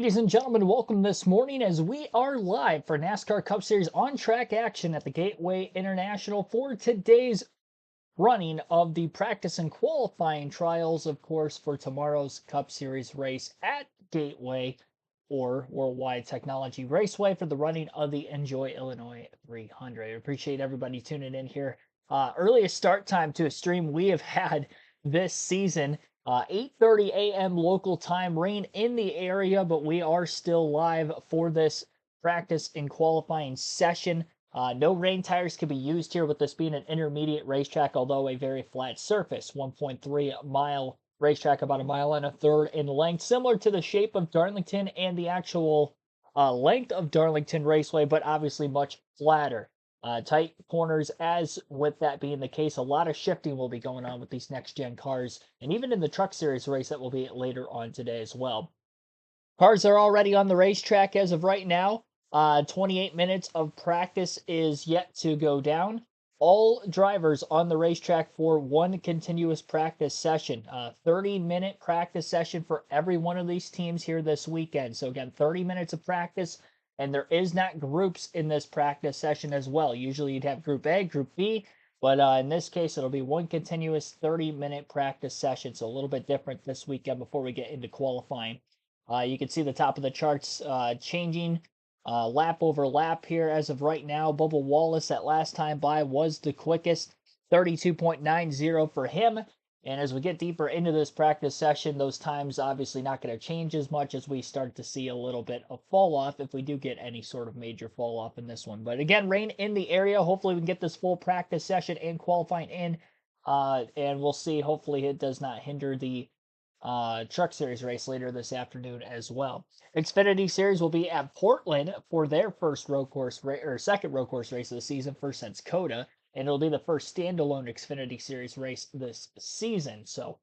Ladies and gentlemen, welcome this morning as we are live for NASCAR Cup Series on track action at the Gateway International for today's running of the practice and qualifying trials, of course, for tomorrow's Cup Series race at Gateway or Worldwide Technology Raceway for the running of the Enjoy Illinois 300. I appreciate everybody tuning in here. Earliest start time to a stream we have had this season. 8:30 a.m. local time, rain in the area, but we are still live for this practice and qualifying session. No rain tires can be used here with this being an intermediate racetrack, although a very flat surface, 1.3-mile racetrack, about a mile and a third in length, similar to the shape of Darlington and the actual length of Darlington Raceway, but obviously much flatter. Tight corners, as with that being the case, a lot of shifting will be going on with these next gen cars, and even in the Truck Series race that will be later on today as well. Cars are already on the racetrack as of right now. 28 minutes of practice is yet to go down. All drivers on the racetrack for one continuous practice session. 30-minute practice session for every one of these teams here this weekend. So again, 30 minutes of practice, and there is not groups in this practice session as well. Usually you'd have Group A, Group B, but in this case, it'll be one continuous 30-minute practice session. So a little bit different this weekend before we get into qualifying. You can see the top of the charts changing lap over lap here as of right now. Bubba Wallace that last time by was the quickest, 32.90 for him. And as we get deeper into this practice session, those times obviously not going to change as much as we start to see a little bit of fall off if we do get any sort of major fall off in this one. But again, rain in the area. Hopefully we can get this full practice session and qualifying in. And we'll see. Hopefully it does not hinder the Truck Series race later this afternoon as well. Xfinity Series will be at Portland for their first road course or second road course race of the season, first since Coda, and it'll be the first standalone Xfinity Series race this season. So,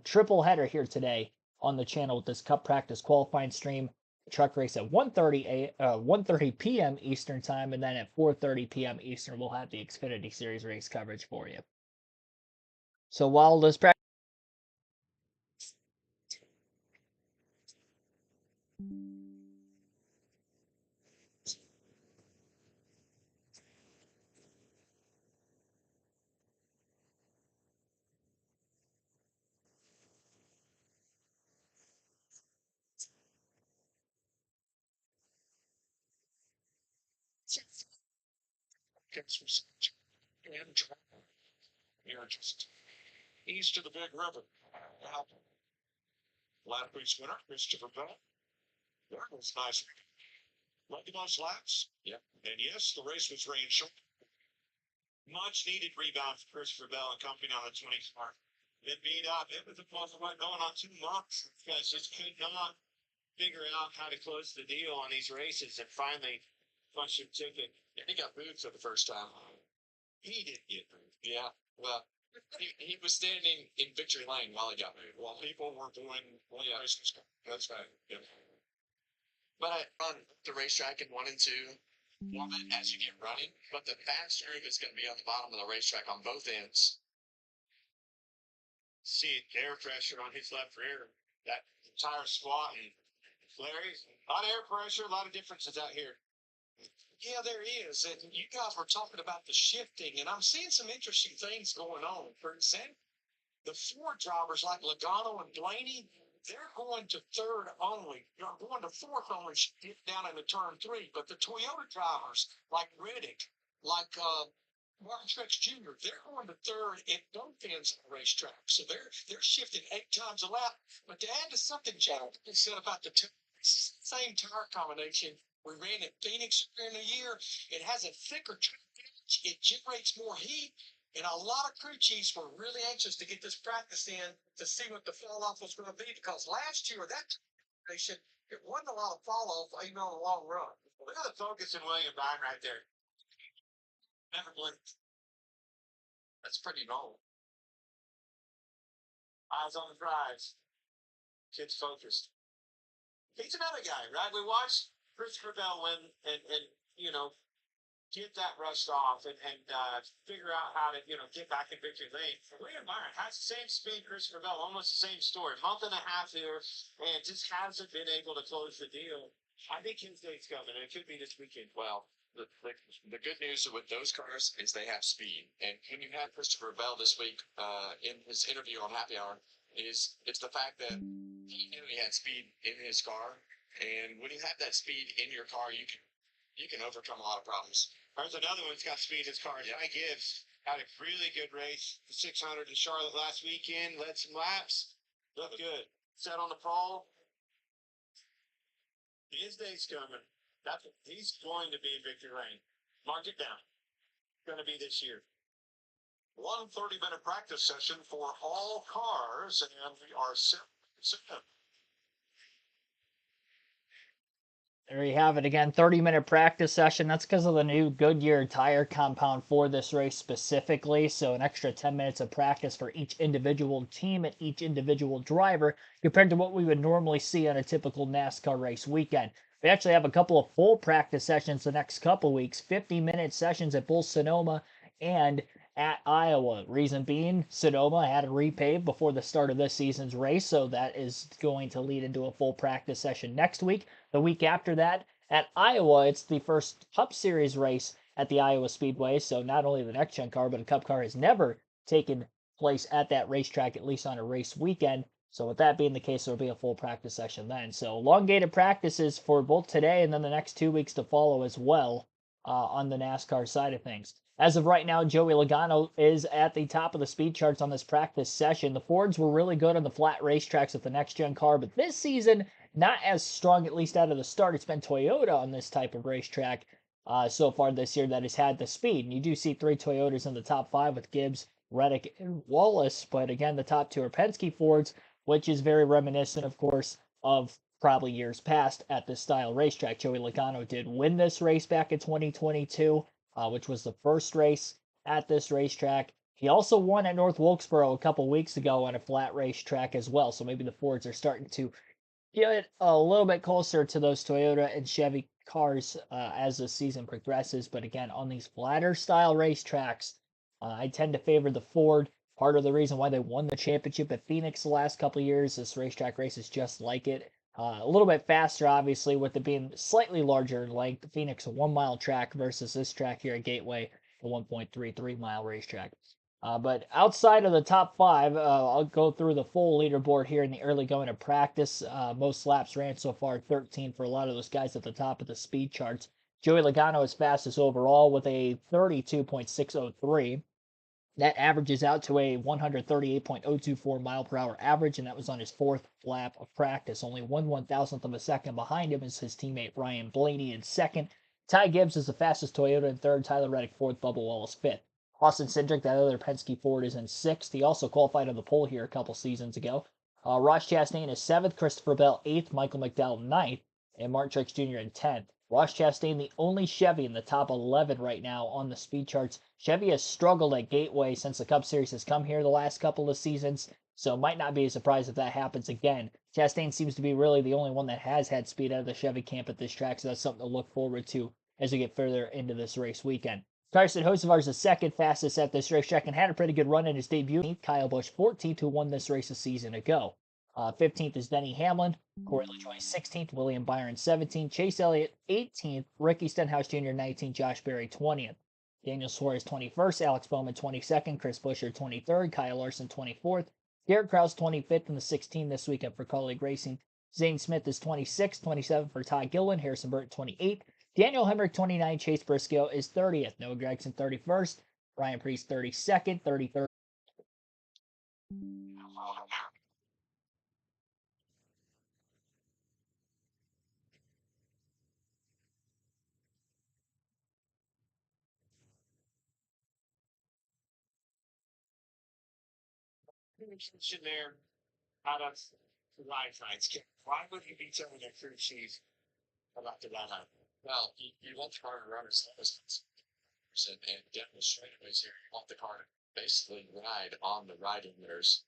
triple header here today on the channel with this Cup practice qualifying stream. Truck race at 1:30 p.m. Eastern time, and then at 4:30 p.m. Eastern, we'll have the Xfinity Series race coverage for you. So while this practice gets research and travel. You're just east of the big river. Wow. Last week's winner, Christopher Bell. That was nice. Lucky those laps. Yep. And yes, the race was rain short. Much needed rebound for Christopher Bell and company on the 20 car. It beat up. It was a possible going on 2 months. Guys just could not figure out how to close the deal on these races, and finally punched your ticket. And he got booed for the first time. He did get booed. Yeah. Well, he was standing in victory lane while he got booed. While people were doing, well, yeah, that's right. Yeah. But I run the racetrack in 1 and 2. Love it as you get running, but the fast groove is going to be on the bottom of the racetrack on both ends. See air pressure on his left rear. That tire squat and Larry, a lot of air pressure, a lot of differences out here. Yeah, there is. And you guys were talking about the shifting, and I'm seeing some interesting things going on. For example, the Ford drivers like Logano and Blaney, they're going to third only. They're going to fourth only down into turn 3. But the Toyota drivers like Riddick, like Martin Truex Jr., they're going to third at both ends of the racetrack. So they're shifting 8 times a lap. But to add to something John said about the same tire combination we ran at Phoenix during the year, it has a thicker track edge, it generates more heat, and a lot of crew chiefs were really anxious to get this practice in to see what the fall off was going to be, because last year that generation, it wasn't a lot of fall off even on the long run. Look at the focus in William Byron right there. Never blinked. That's pretty bold. Eyes on the prize. Kid's focused. He's another guy, right? We watched Christopher Bell win and get that rust off and figure out how to, get back in victory lane. William Byron has the same speed, Christopher Bell, almost the same story. Month and a half here, and just hasn't been able to close the deal. I think his day's coming, and it could be this weekend. Well, the good news with those cars is they have speed. And when you had Christopher Bell this week in his interview on Happy Hour, it's the fact that he knew he had speed in his car. And when you have that speed in your car, you can overcome a lot of problems. There's another one that's got speed in his car. Ty Gibbs had a really good race, the 600 in Charlotte last weekend, led some laps, looked good. Set on the pole. His day's coming. He's going to be in victory lane. Mark it down. Going to be this year. 1 30-minute practice session for all cars, and we are set. There you have it again, 30-minute practice session. That's because of the new Goodyear tire compound for this race specifically. So an extra 10 minutes of practice for each individual team and each individual driver compared to what we would normally see on a typical NASCAR race weekend. We actually have a couple of full practice sessions the next couple weeks, 50-minute sessions at both Sonoma and at Iowa. Reason being, Sonoma had a repave before the start of this season's race, so that is going to lead into a full practice session next week. The week after that, at Iowa, it's the first Cup Series race at the Iowa Speedway, so not only the next-gen car, but a Cup car has never taken place at that racetrack, at least on a race weekend. So with that being the case, there'll be a full practice session then. So elongated practices for both today and then the next 2 weeks to follow as well on the NASCAR side of things. As of right now, Joey Logano is at the top of the speed charts on this practice session. The Fords were really good on the flat racetracks with the next-gen car, but this season, not as strong, at least out of the start. It's been Toyota on this type of racetrack so far this year that has had the speed. And you do see 3 Toyotas in the top 5 with Gibbs, Reddick, and Wallace. But again, the top 2 are Penske Fords, which is very reminiscent, of course, of probably years past at this style racetrack. Joey Logano did win this race back in 2022. Which was the first race at this racetrack. He also won at North Wilkesboro a couple weeks ago on a flat racetrack as well. So maybe the Fords are starting to get a little bit closer to those Toyota and Chevy cars as the season progresses. But again, on these flatter style racetracks, I tend to favor the Ford. Part of the reason why they won the championship at Phoenix the last couple of years, this racetrack race is just like it. A little bit faster, obviously, with it being slightly larger in length. Phoenix, a 1 mile track versus this track here at Gateway, a 1.33 mile racetrack. But outside of the top 5, I'll go through the full leaderboard here in the early going of practice. Most laps ran so far 13 for a lot of those guys at the top of the speed charts. Joey Logano is fastest overall with a 32.603. That averages out to a 138.024 mile per hour average, and that was on his 4th lap of practice. Only 1/1000th of a second behind him is his teammate Ryan Blaney in 2nd. Ty Gibbs is the fastest Toyota in 3rd. Tyler Reddick 4th. Bubba Wallace 5th. Austin Cindric, that other Penske Ford, is in 6th. He also qualified on the pole here a couple seasons ago. Ross Chastain is 7th. Christopher Bell 8th. Michael McDowell 9th. And Martin Truex Jr. in 10th. Ross Chastain, the only Chevy in the top 11 right now on the speed charts. Chevy has struggled at Gateway since the Cup Series has come here the last couple of seasons, so might not be a surprise if that happens again. Chastain seems to be really the only one that has had speed out of the Chevy camp at this track, so that's something to look forward to as we get further into this race weekend. Carson Hocevar is the 2nd fastest at this racetrack and had a pretty good run in his debut. Kyle Busch 14th, who won this race a season ago. 15th is Denny Hamlin. Corey LaJoie 16th. William Byron 17th. Chase Elliott 18th. Ricky Stenhouse Jr. 19th. Josh Berry 20th. Daniel Suarez 21st. Alex Bowman 22nd. Chris Buescher 23rd. Kyle Larson 24th. Garrett Krause 25th in the 16 this weekend for colleague racing. Zane Smith is 26th. 27th for Ty Gillen. Harrison Burton 28th. Daniel Hemrick 29th. Chase Briscoe is 30th. Noah Gragson 31st. Ryan Preece 32nd. 33rd. Mention there out of the ride times. Why would you be telling a crew chief about the ride time? Well, you want the car to run as slow as possible and demonstrate straightways here. You want the car to basically ride on the riding mirrors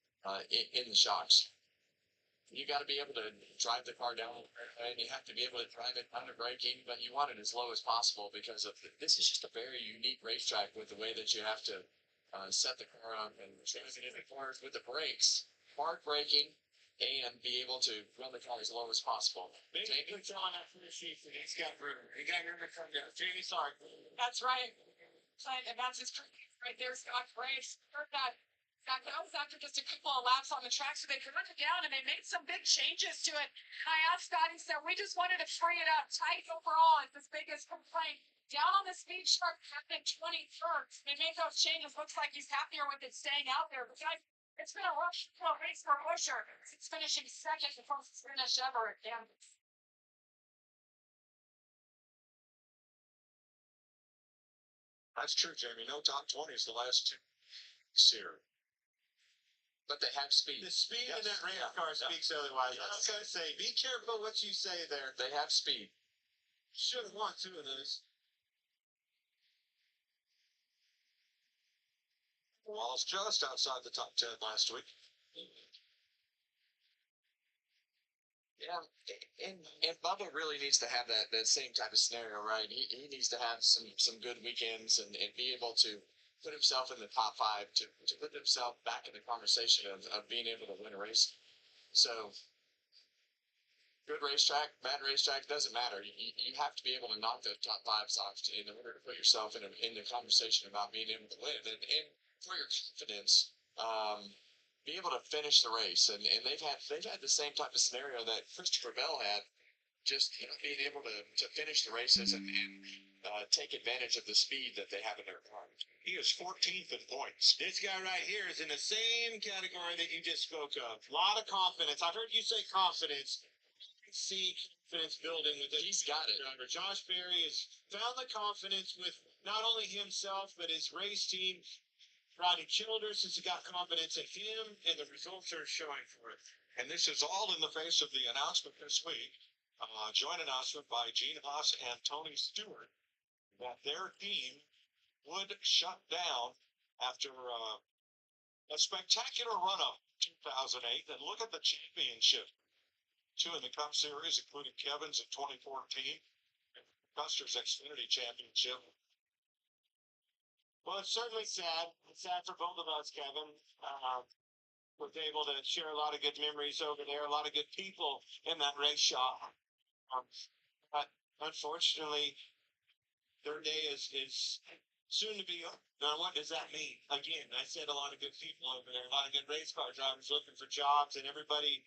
in the shocks. you got to be able to drive the car down, and you have to be able to drive it under braking, but you want it as low as possible because this is just a very unique racetrack with the way that you have to set the car up and transit in the cars with the brakes, hard braking, and be able to run the car as low as possible. Basically, telling that for the sheet that he's got room. He got room to come down. Jamie, sorry. That's right. And that's his right there, Scott Graves. Heard that. That was after just a couple of laps on the track, so they cut it down and they made some big changes to it. And I asked Scott, he said, we just wanted to free it up. Tight overall is his biggest complaint. Down on the speed sharp, having 23rd. They made those changes. Looks like he's happier with it staying out there. But guys, it's been a rush race for Busher. It's finishing second, the closest finish ever at Kansas. That's true, Jamie. No top 20s the last two years. But they have speed. The speed in that race car speaks otherwise. I was going to say, be careful what you say there. They have speed. Should have won two of those. Wallace just outside the top 10 last week. Yeah, and Bubba really needs to have that same type of scenario, right? He needs to have some good weekends and be able to put himself in the top five to put himself back in the conversation of being able to win a race. So good racetrack, bad racetrack, doesn't matter. You have to be able to knock the top fives off in order to put yourself in the conversation about being able to win and for your confidence. Be able to finish the race, and they've had the same type of scenario that Christopher Bell had, just being able to finish the races and take advantage of the speed that they have in their car. He is 14th in points. This guy right here is in the same category that you just spoke of. A lot of confidence. I've heard you say confidence. See confidence building with this. He's got it. Driver. Josh Berry has found the confidence with not only himself but his race team. Rodney Childers has got confidence in him, and the results are showing for it. And this is all in the face of the announcement this week, joint announcement by Gene Haas and Tony Stewart, that their team would shut down after a spectacular run-up in 2008. And look at the championship. Two in the Cup Series, including Kevin's in 2014, and Custer's Xfinity Championship. Well, it's certainly sad. It's sad for both of us, Kevin. Was able to share a lot of good memories over there, a lot of good people in that race shop. But unfortunately, their day is soon to be over. Now, what does that mean? Again, I said a lot of good people over there, a lot of good race car drivers looking for jobs, and everybody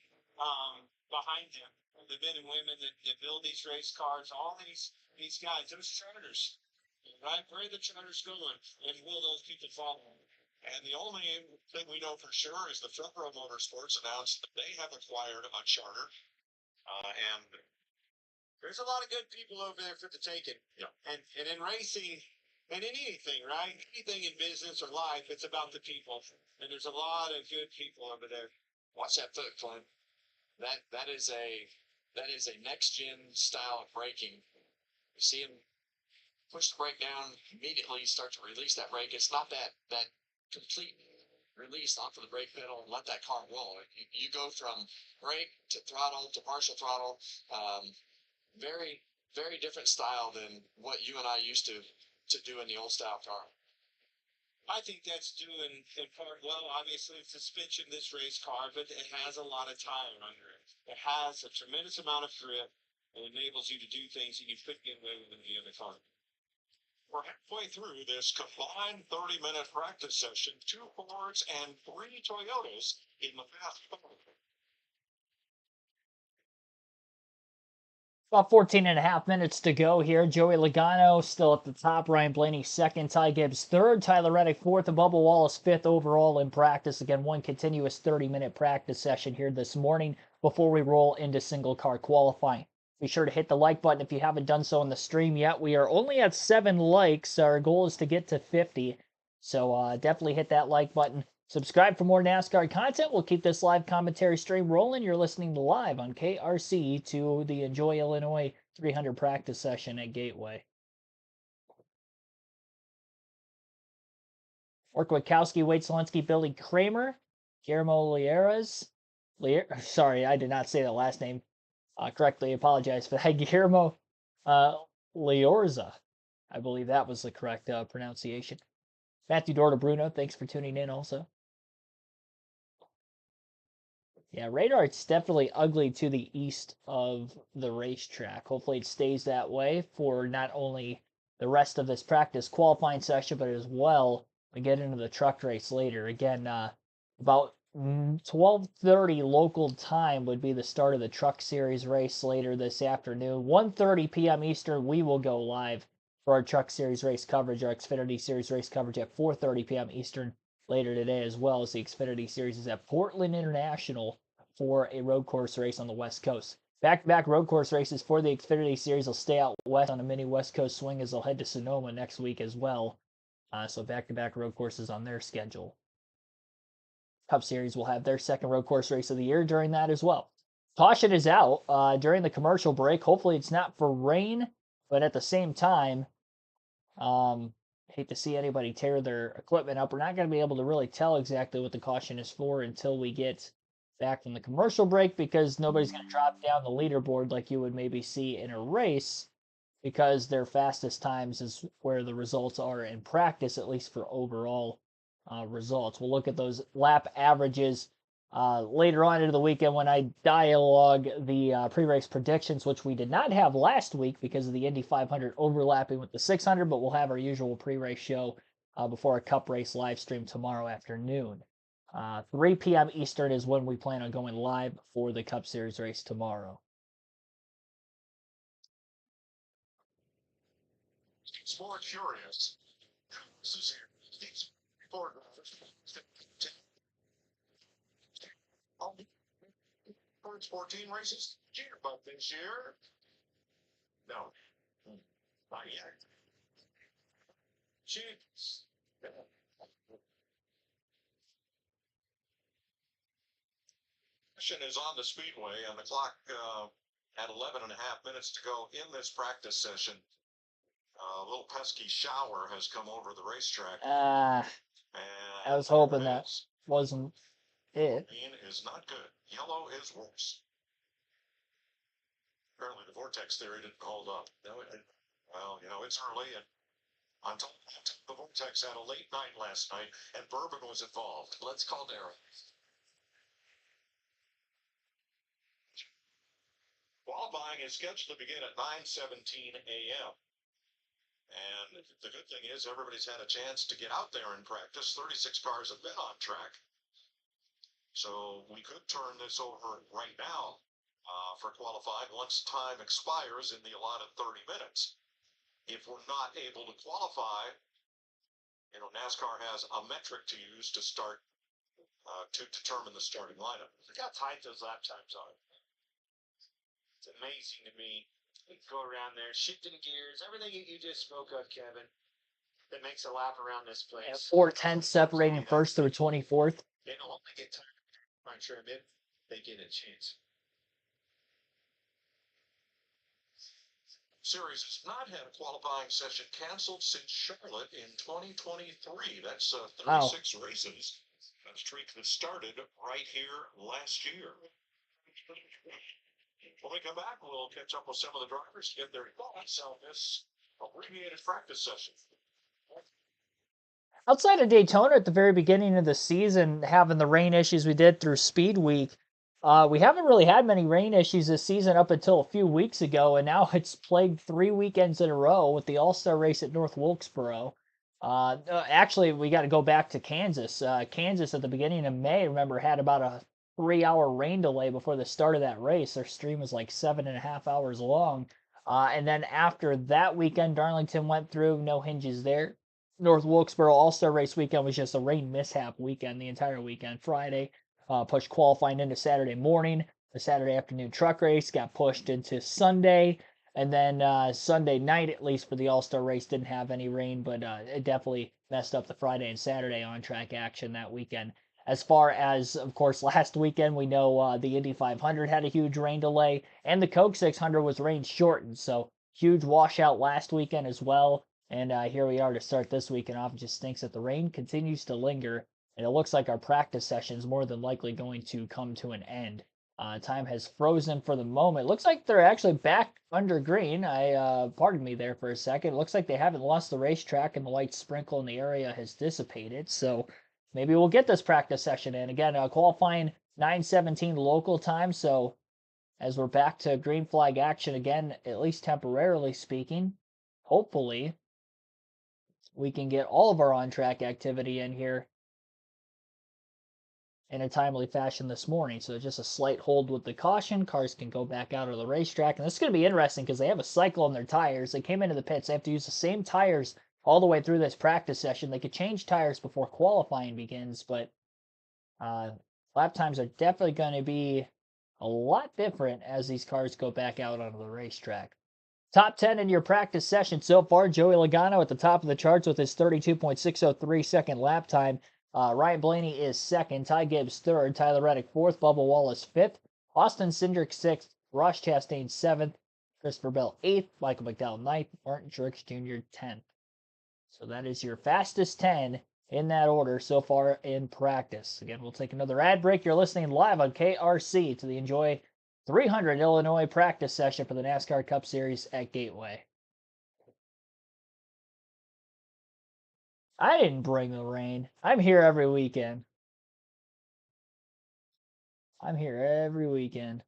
behind them, the men and women that build these race cars, all these guys, those charters. Right? Where are the charters going? And will those people follow? And the only thing we know for sure is the Front Row Motorsports announced that they have acquired a charter. And there's a lot of good people over there for the taking. Yeah. And in racing, and in anything, right? Anything in business or life, it's about the people. And there's a lot of good people over there. Watch that foot, Clint. That is a next gen style of braking. You see him push the brake down, immediately start to release that brake. It's not that complete release onto the brake pedal and let that car roll. You go from brake to throttle to partial throttle. Very, very different style than what you and I used to do in the old style car. I think that's doing in part well. Obviously, it's suspension, this race car, but it has a lot of tire under it. It has a tremendous amount of grip and enables you to do things that you couldn't get away with in the other car. We're halfway through this combined 30-minute practice session, 2 Fords and 3 Toyotas in the fast car. About 14 and a half minutes to go here. Joey Logano still at the top. Ryan Blaney second. Ty Gibbs third. Tyler Reddick fourth. And Bubba Wallace fifth overall in practice. Again, one continuous 30-minute practice session here this morning before we roll into single car qualifying. Be sure to hit the like button if you haven't done so in the stream yet. We are only at 7 likes. Our goal is to get to 50. So definitely hit that like button. Subscribe for more NASCAR content. We'll keep this live commentary stream rolling. You're listening to live on KRC to the Enjoy Illinois 300 practice session at Gateway. Ork Witkowski, Wade Selensky, Billy Kramer, Guillermo Lieras, Sorry, I did not say the last name correctly. I apologize for that. Guillermo uh, Liorza. I believe that was the correct pronunciation. Matthew Dorta Bruno, thanks for tuning in also. Yeah, radar, it's definitely ugly to the east of the racetrack. Hopefully it stays that way for not only the rest of this practice qualifying session, but as well we get into the truck race later. Again, about 12:30 local time would be the start of the Truck Series race later this afternoon. 1:30 p.m. Eastern, we will go live for our Truck Series race coverage, our Xfinity Series race coverage at 4:30 p.m. Eastern later today, as well as the Xfinity Series is at Portland International for a road course race on the West Coast. Back-to-back road course races for the Xfinity Series will stay out west on a mini West Coast swing as they'll head to Sonoma next week as well. So back-to-back road courses on their schedule. Cup Series will have their second road course race of the year during that as well. Caution is out during the commercial break. Hopefully it's not for rain, but at the same time, hate to see anybody tear their equipment up. We're not going to be able to really tell exactly what the caution is for until we get back from the commercial break because nobody's going to drop down the leaderboard like you would maybe see in a race because their fastest times is where the results are in practice, at least for overall results. We'll look at those lap averages later on into the weekend when I dialogue the pre-race predictions, which we did not have last week because of the Indy 500 overlapping with the 600, but we'll have our usual pre-race show before a Cup race live stream tomorrow afternoon. 3 p.m. Eastern is when we plan on going live for the Cup Series race tomorrow. Sport Curious. This is here. Sport. 14 races but this year. No, not yet. Chiefs. Is on the speedway, and the clock at 11 and a half minutes to go in this practice session. A little pesky shower has come over the racetrack. I was hoping that wasn't it. Green is not good. Yellow is worse. Apparently the vortex theory didn't hold up. No, it didn't. Well, it's early, and on top the vortex had a late night last night, and bourbon was involved. Let's call Darren. Qualifying is scheduled to begin at 9:17 a.m. And the good thing is everybody's had a chance to get out there and practice. 36 cars have been on track. So we could turn this over right now for qualifying once time expires in the allotted 30 minutes. If we're not able to qualify, NASCAR has a metric to use to start to determine the starting lineup. Look how tight those lap times are. It's amazing to me. Go around there, shifting gears, everything you just spoke of, Kevin, that makes a lap around this place. And 4:10 separating first through 24th. They don't only get tired on trim if they get a chance. Series has not had a qualifying session canceled since Charlotte in 2023. That's 36 races. A streak that started right here last year. When we come back, we'll catch up with some of the drivers to get their thoughts on this abbreviated practice session. Outside of Daytona at the very beginning of the season, having the rain issues we did through Speed Week, we haven't really had many rain issues this season up until a few weeks ago, and now it's plagued 3 weekends in a row with the All-Star race at North Wilkesboro. Actually, we got to go back to Kansas. Kansas at the beginning of May, remember, had about a 3-hour rain delay before the start of that race. Their stream was like 7.5 hours long. And then after that weekend, Darlington went through, no hinges there. North Wilkesboro All-Star Race weekend was just a rain mishap weekend, the entire weekend. Friday pushed qualifying into Saturday morning. The Saturday afternoon truck race got pushed into Sunday. And then Sunday night, at least for the All-Star race, didn't have any rain, but it definitely messed up the Friday and Saturday on-track action that weekend. As far as, of course, last weekend, we know the Indy 500 had a huge rain delay, and the Coke 600 was rain shortened. So huge washout last weekend as well. And here we are to start this weekend off. It just stinks that the rain continues to linger and it looks like our practice session is more than likely going to come to an end. Time has frozen for the moment. Looks like they're actually back under green. Pardon me there for a second. It looks like they haven't lost the racetrack, and the light sprinkle in the area has dissipated. So maybe we'll get this practice session in again. Qualifying 9:17 local time. So as we're back to green flag action again, at least temporarily speaking, hopefully we can get all of our on track activity in here in a timely fashion this morning. So just a slight hold with the caution. Cars can go back out of the racetrack. And this is going to be interesting because they have a cycle on their tires. They came into the pits. They have to use the same tires all the way through this practice session. They could change tires before qualifying begins, but lap times are definitely going to be a lot different as these cars go back out onto the racetrack. Top 10 in your practice session so far. Joey Logano at the top of the charts with his 32.603 second lap time. Ryan Blaney is second. Ty Gibbs third. Tyler Reddick fourth. Bubba Wallace fifth. Austin Cindric sixth. Ross Chastain seventh. Christopher Bell eighth. Michael McDowell ninth. Martin Truex Jr. 10th. So that is your fastest 10 in that order so far in practice. Again, we'll take another ad break. You're listening live on KRC to the Enjoy 300 Illinois practice session for the NASCAR Cup Series at Gateway. I didn't bring the rain. I'm here every weekend. I'm here every weekend.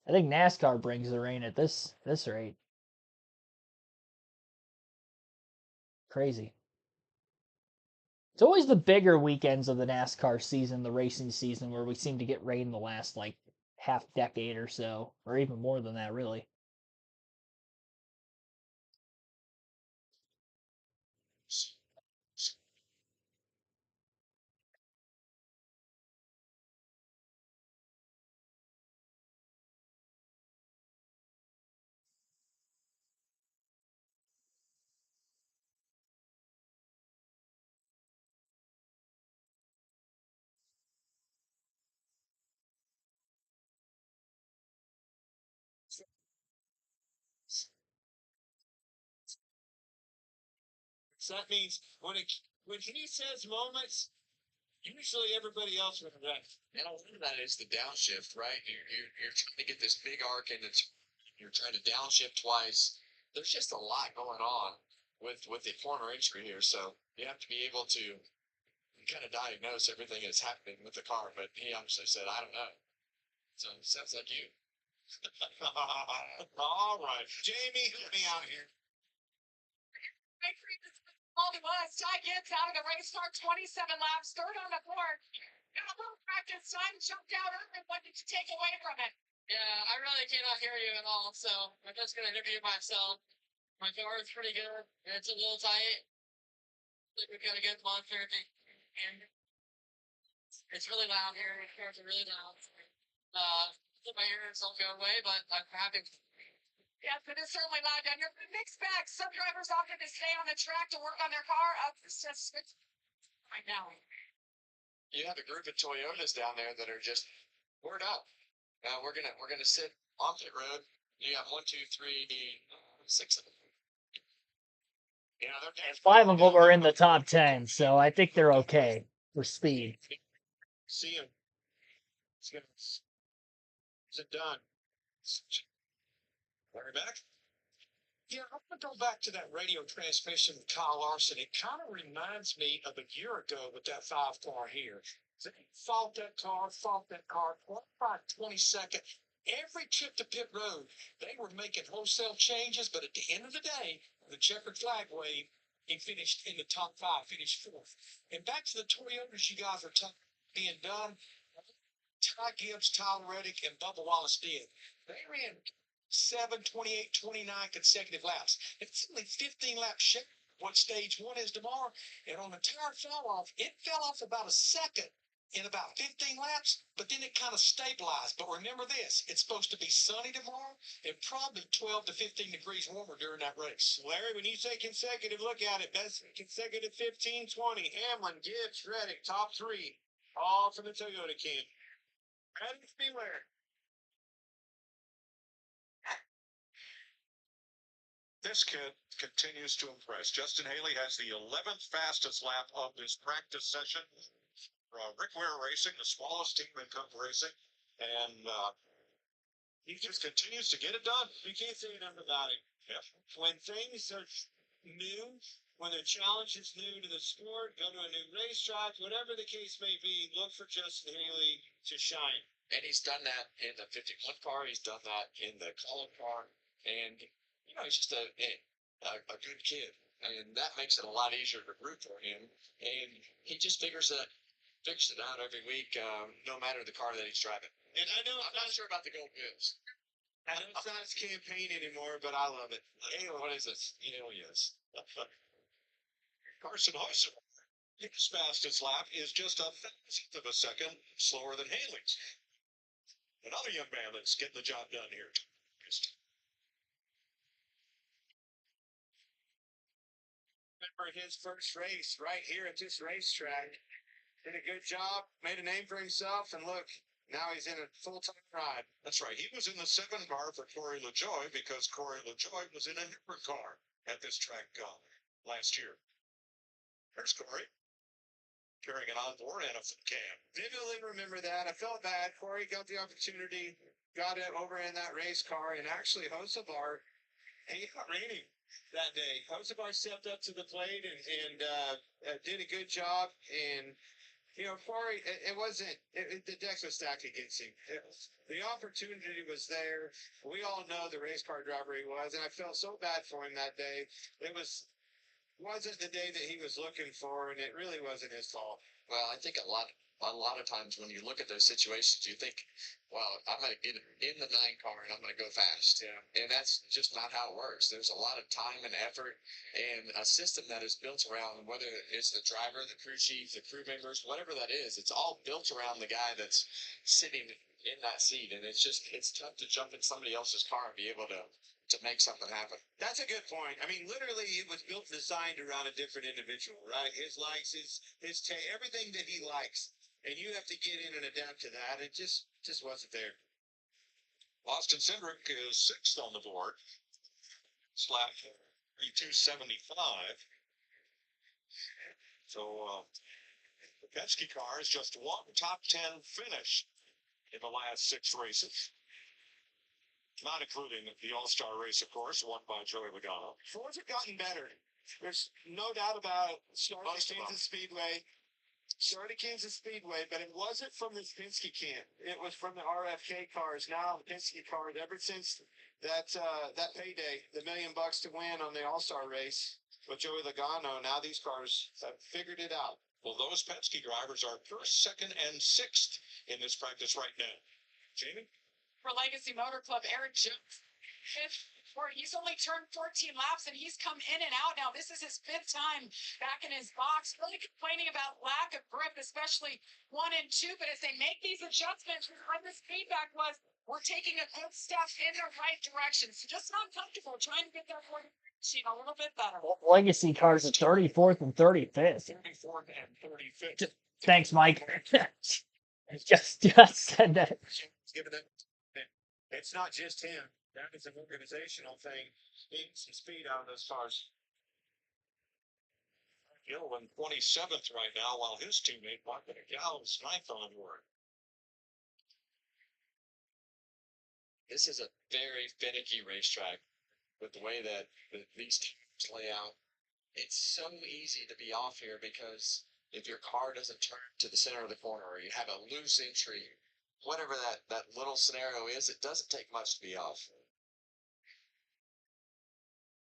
I think NASCAR brings the rain at this rate. Crazy. It's always the bigger weekends of the NASCAR season, the racing season, where we seem to get rain the last like half decade or so, or even more than that, really. So that means when he says moments, usually everybody else would run. And a lot of that is the downshift, right? You're trying to get this big arc, and you're trying to downshift twice. There's just a lot going on with the corner entry here, so you have to be able to kind of diagnose everything that's happening with the car. But he obviously said, "I don't know." So it sounds like you. All right, Jamie, help me out here. Only was Ty Gibbs out of the race start, 27 laps, third on the board. Got a little practice time, jumped out early. What did you take away from it? Yeah, I really cannot hear you at all, so I'm just going to interview myself. My car is pretty good. It's a little tight. I think we got a good monitor. And it's really loud here. The cars are really loud. My ears don't go away, but I'm happy. Yes, it is certainly loud down here. Mixed bag. Some drivers opted to stay on the track to work on their car. It's just right now. You have a group of Toyotas down there that are just word up. We're gonna sit on pit road. You got 1, 2, 3, 6 of them. You know, And 5 of them are in the top 10, so I think they're okay for speed. See him. Is it done? Larry back? Yeah, I'm going to go back to that radio transmission with Kyle Larson. It kind of reminds me of a year ago with that 5 car here. They fought that car, 22nd. Every trip to pit road, they were making wholesale changes, but at the end of the day, the checkered flag wave, he finished in the top 5, finished 4th. And back to the Toyotas you guys are being done. Ty Gibbs, Tyler Reddick, and Bubba Wallace did. They ran 7, 28, 29 consecutive laps. It's only 15 laps short what stage 1 is tomorrow. And on the tire it fell off about a second in about 15 laps, but then it kind of stabilized. But remember this, it's supposed to be sunny tomorrow and probably 12 to 15 degrees warmer during that race. Larry, when you say consecutive, look at it. That's consecutive 15, 20. Hamlin, Gibbs, Reddick, top 3. All from the Toyota camp. Ready, beware. This kid continues to impress. Justin Haley has the 11th fastest lap of this practice session. Rick Ware Racing, the smallest team in Cup racing, and he just continues to get it done. You can't say enough about it. Yeah. When things are new, when the challenge is new to the sport, go to a new racetrack, whatever the case may be, look for Justin Haley to shine. And he's done that in the 51 car. He's done that in the Colin car. And, you know, he's just a good kid. And that makes it a lot easier to root for him. And he just figures it out every week, no matter the car that he's driving. And I know I'm not sure about the gold wheels. I know it's not his campaign anymore, but I love it. Hey, what is this? Yes. Carson Hoyser, his fastest lap is just a thousandth of a second slower than Haley's. Another young man that's getting the job done here. Remember his first race right here at this racetrack. Did a good job, made a name for himself, and look, now he's in a full-time ride. That's right. He was in the 7 car for Corey LaJoie because Corey LaJoie was in a different car at this track last year. There's Corey carrying an onboard and a foot cam. Vividly remember that. I felt bad. Corey got the opportunity, got it over in that race car, and actually Hocevar, he got raining that day. Hocevar stepped up to the plate and did a good job. And, you know, Corey, the deck was stacked against him. The opportunity was there. We all know the race car driver he was, and I felt so bad for him that day. It wasn't the day that he was looking for, and it really wasn't his fault. Well, I think a lot of times when you look at those situations, you think, well, I'm going to get in the 9 car and I'm going to go fast. Yeah. And that's just not how it works. There's a lot of time and effort and a system that is built around whether it's the driver, the crew chief, the crew members, whatever that is. It's all built around the guy that's sitting in that seat. And it's tough to jump in somebody else's car and be able to make something happen. That's a good point. I mean, literally, it was built and designed around a different individual, right? His likes, his everything that he likes, and you have to get in and adapt to that. It just wasn't there. Austin Cindric is 6th on the board. Slap 3275. So the Penske car is just one top 10 finish in the last 6 races. Not including the All-Star race, of course, won by Joey Logano. Fords have gotten better. There's no doubt about starting at Kansas Speedway. But it wasn't from the Penske camp. It was from the RFK cars. Now the Penske cars, ever since that payday, the $1 million to win on the All-Star race with Joey Logano, now these cars have figured it out. Well, those Penske drivers are 1st, 2nd, and 6th in this practice right now. Jamie? For Legacy Motor Club, Aaron Jones, he's only turned 14 laps and he's come in and out now. This is his 5th time back in his box, really complaining about lack of grip, especially 1 and 2. But as they make these adjustments, his feedback was, we're taking a good step in the right direction. So just not comfortable, trying to get that machine a little bit better. Legacy cars are 34th and 35th. 34th and 35th. Thanks, Mike. just said that. Given it. It's not just him. That is an organizational thing. Getting some speed out of those cars. Gilliland 27th right now, while his teammate Mark McGowan is 9th on the board. This is a very finicky racetrack with the way that these teams lay out. It's so easy to be off here because if your car doesn't turn to the center of the corner or you have a loose entry, whatever that little scenario is, it doesn't take much to be off.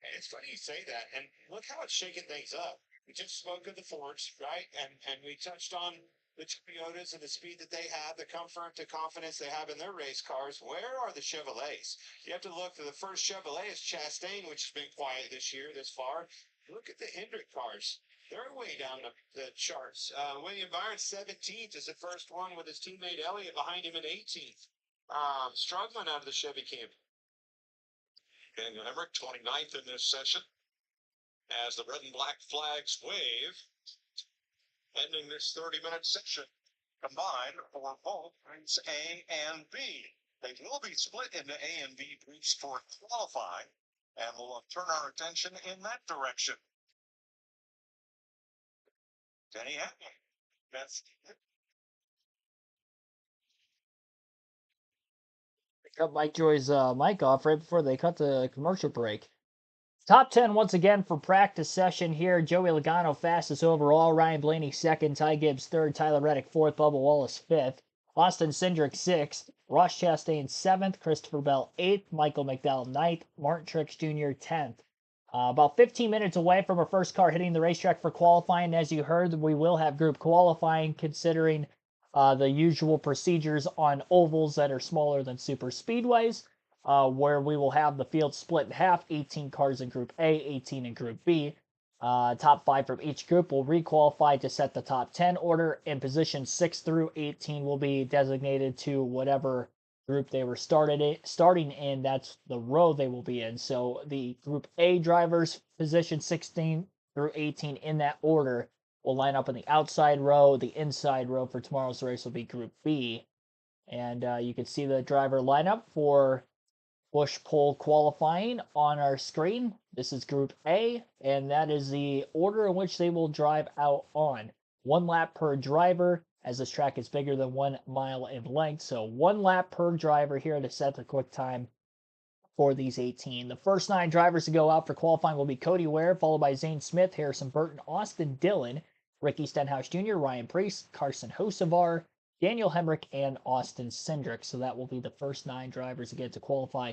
And it's funny you say that, and look how it's shaking things up. We just spoke of the Fords, right? And we touched on the Toyotas and the speed that they have, the comfort, the confidence they have in their race cars. Where are the Chevrolets? You have to look for the first Chevrolet is Chastain, which has been quiet this year, this far. Look at the Hendrick cars. They're way down the charts. William Byron, 17th, is the first one with his teammate Elliott behind him in 18th. Struggling out of the Chevy camp. Daniel Hemrick, 29th in this session. As the red and black flags wave, ending this 30-minute session combined for both groups A and B. They will be split into A and B groups for qualifying. And we'll turn our attention in that direction. Denny Hamlin. That's Cut Mike Joy's mic off right before they cut the commercial break. Top 10 once again for practice session here. Joey Logano fastest overall. Ryan Blaney second. Ty Gibbs third. Tyler Reddick fourth. Bubba Wallace fifth. Austin Cindric sixth. Ross Chastain seventh. Christopher Bell eighth. Michael McDowell ninth. Martin Truex Jr. 10th. About 15 minutes away from our first car hitting the racetrack for qualifying. As you heard, we will have group qualifying considering the usual procedures on ovals that are smaller than super speedways, where we will have the field split in half, 18 cars in Group A, 18 in Group B. Top 5 from each group will requalify to set the top 10 order, and positions 6 through 18 will be designated to whatever group they were starting in. That's the row they will be in. So the Group A drivers, position 16 through 18 in that order, will line up in the outside row. The inside row for tomorrow's race will be Group B. And you can see the driver lineup for push-pull qualifying on our screen. This is Group A, and that is the order in which they will drive out on. 1 lap per driver, as this track is bigger than 1 mile in length. So 1 lap per driver here to set the quick time for these 18. The first 9 drivers to go out for qualifying will be Cody Ware, followed by Zane Smith, Harrison Burton, Austin Dillon, Ricky Stenhouse Jr., Ryan Preece, Carson Hocevar, Daniel Hemrick, and Austin Cindric. So that will be the first 9 drivers to get to qualify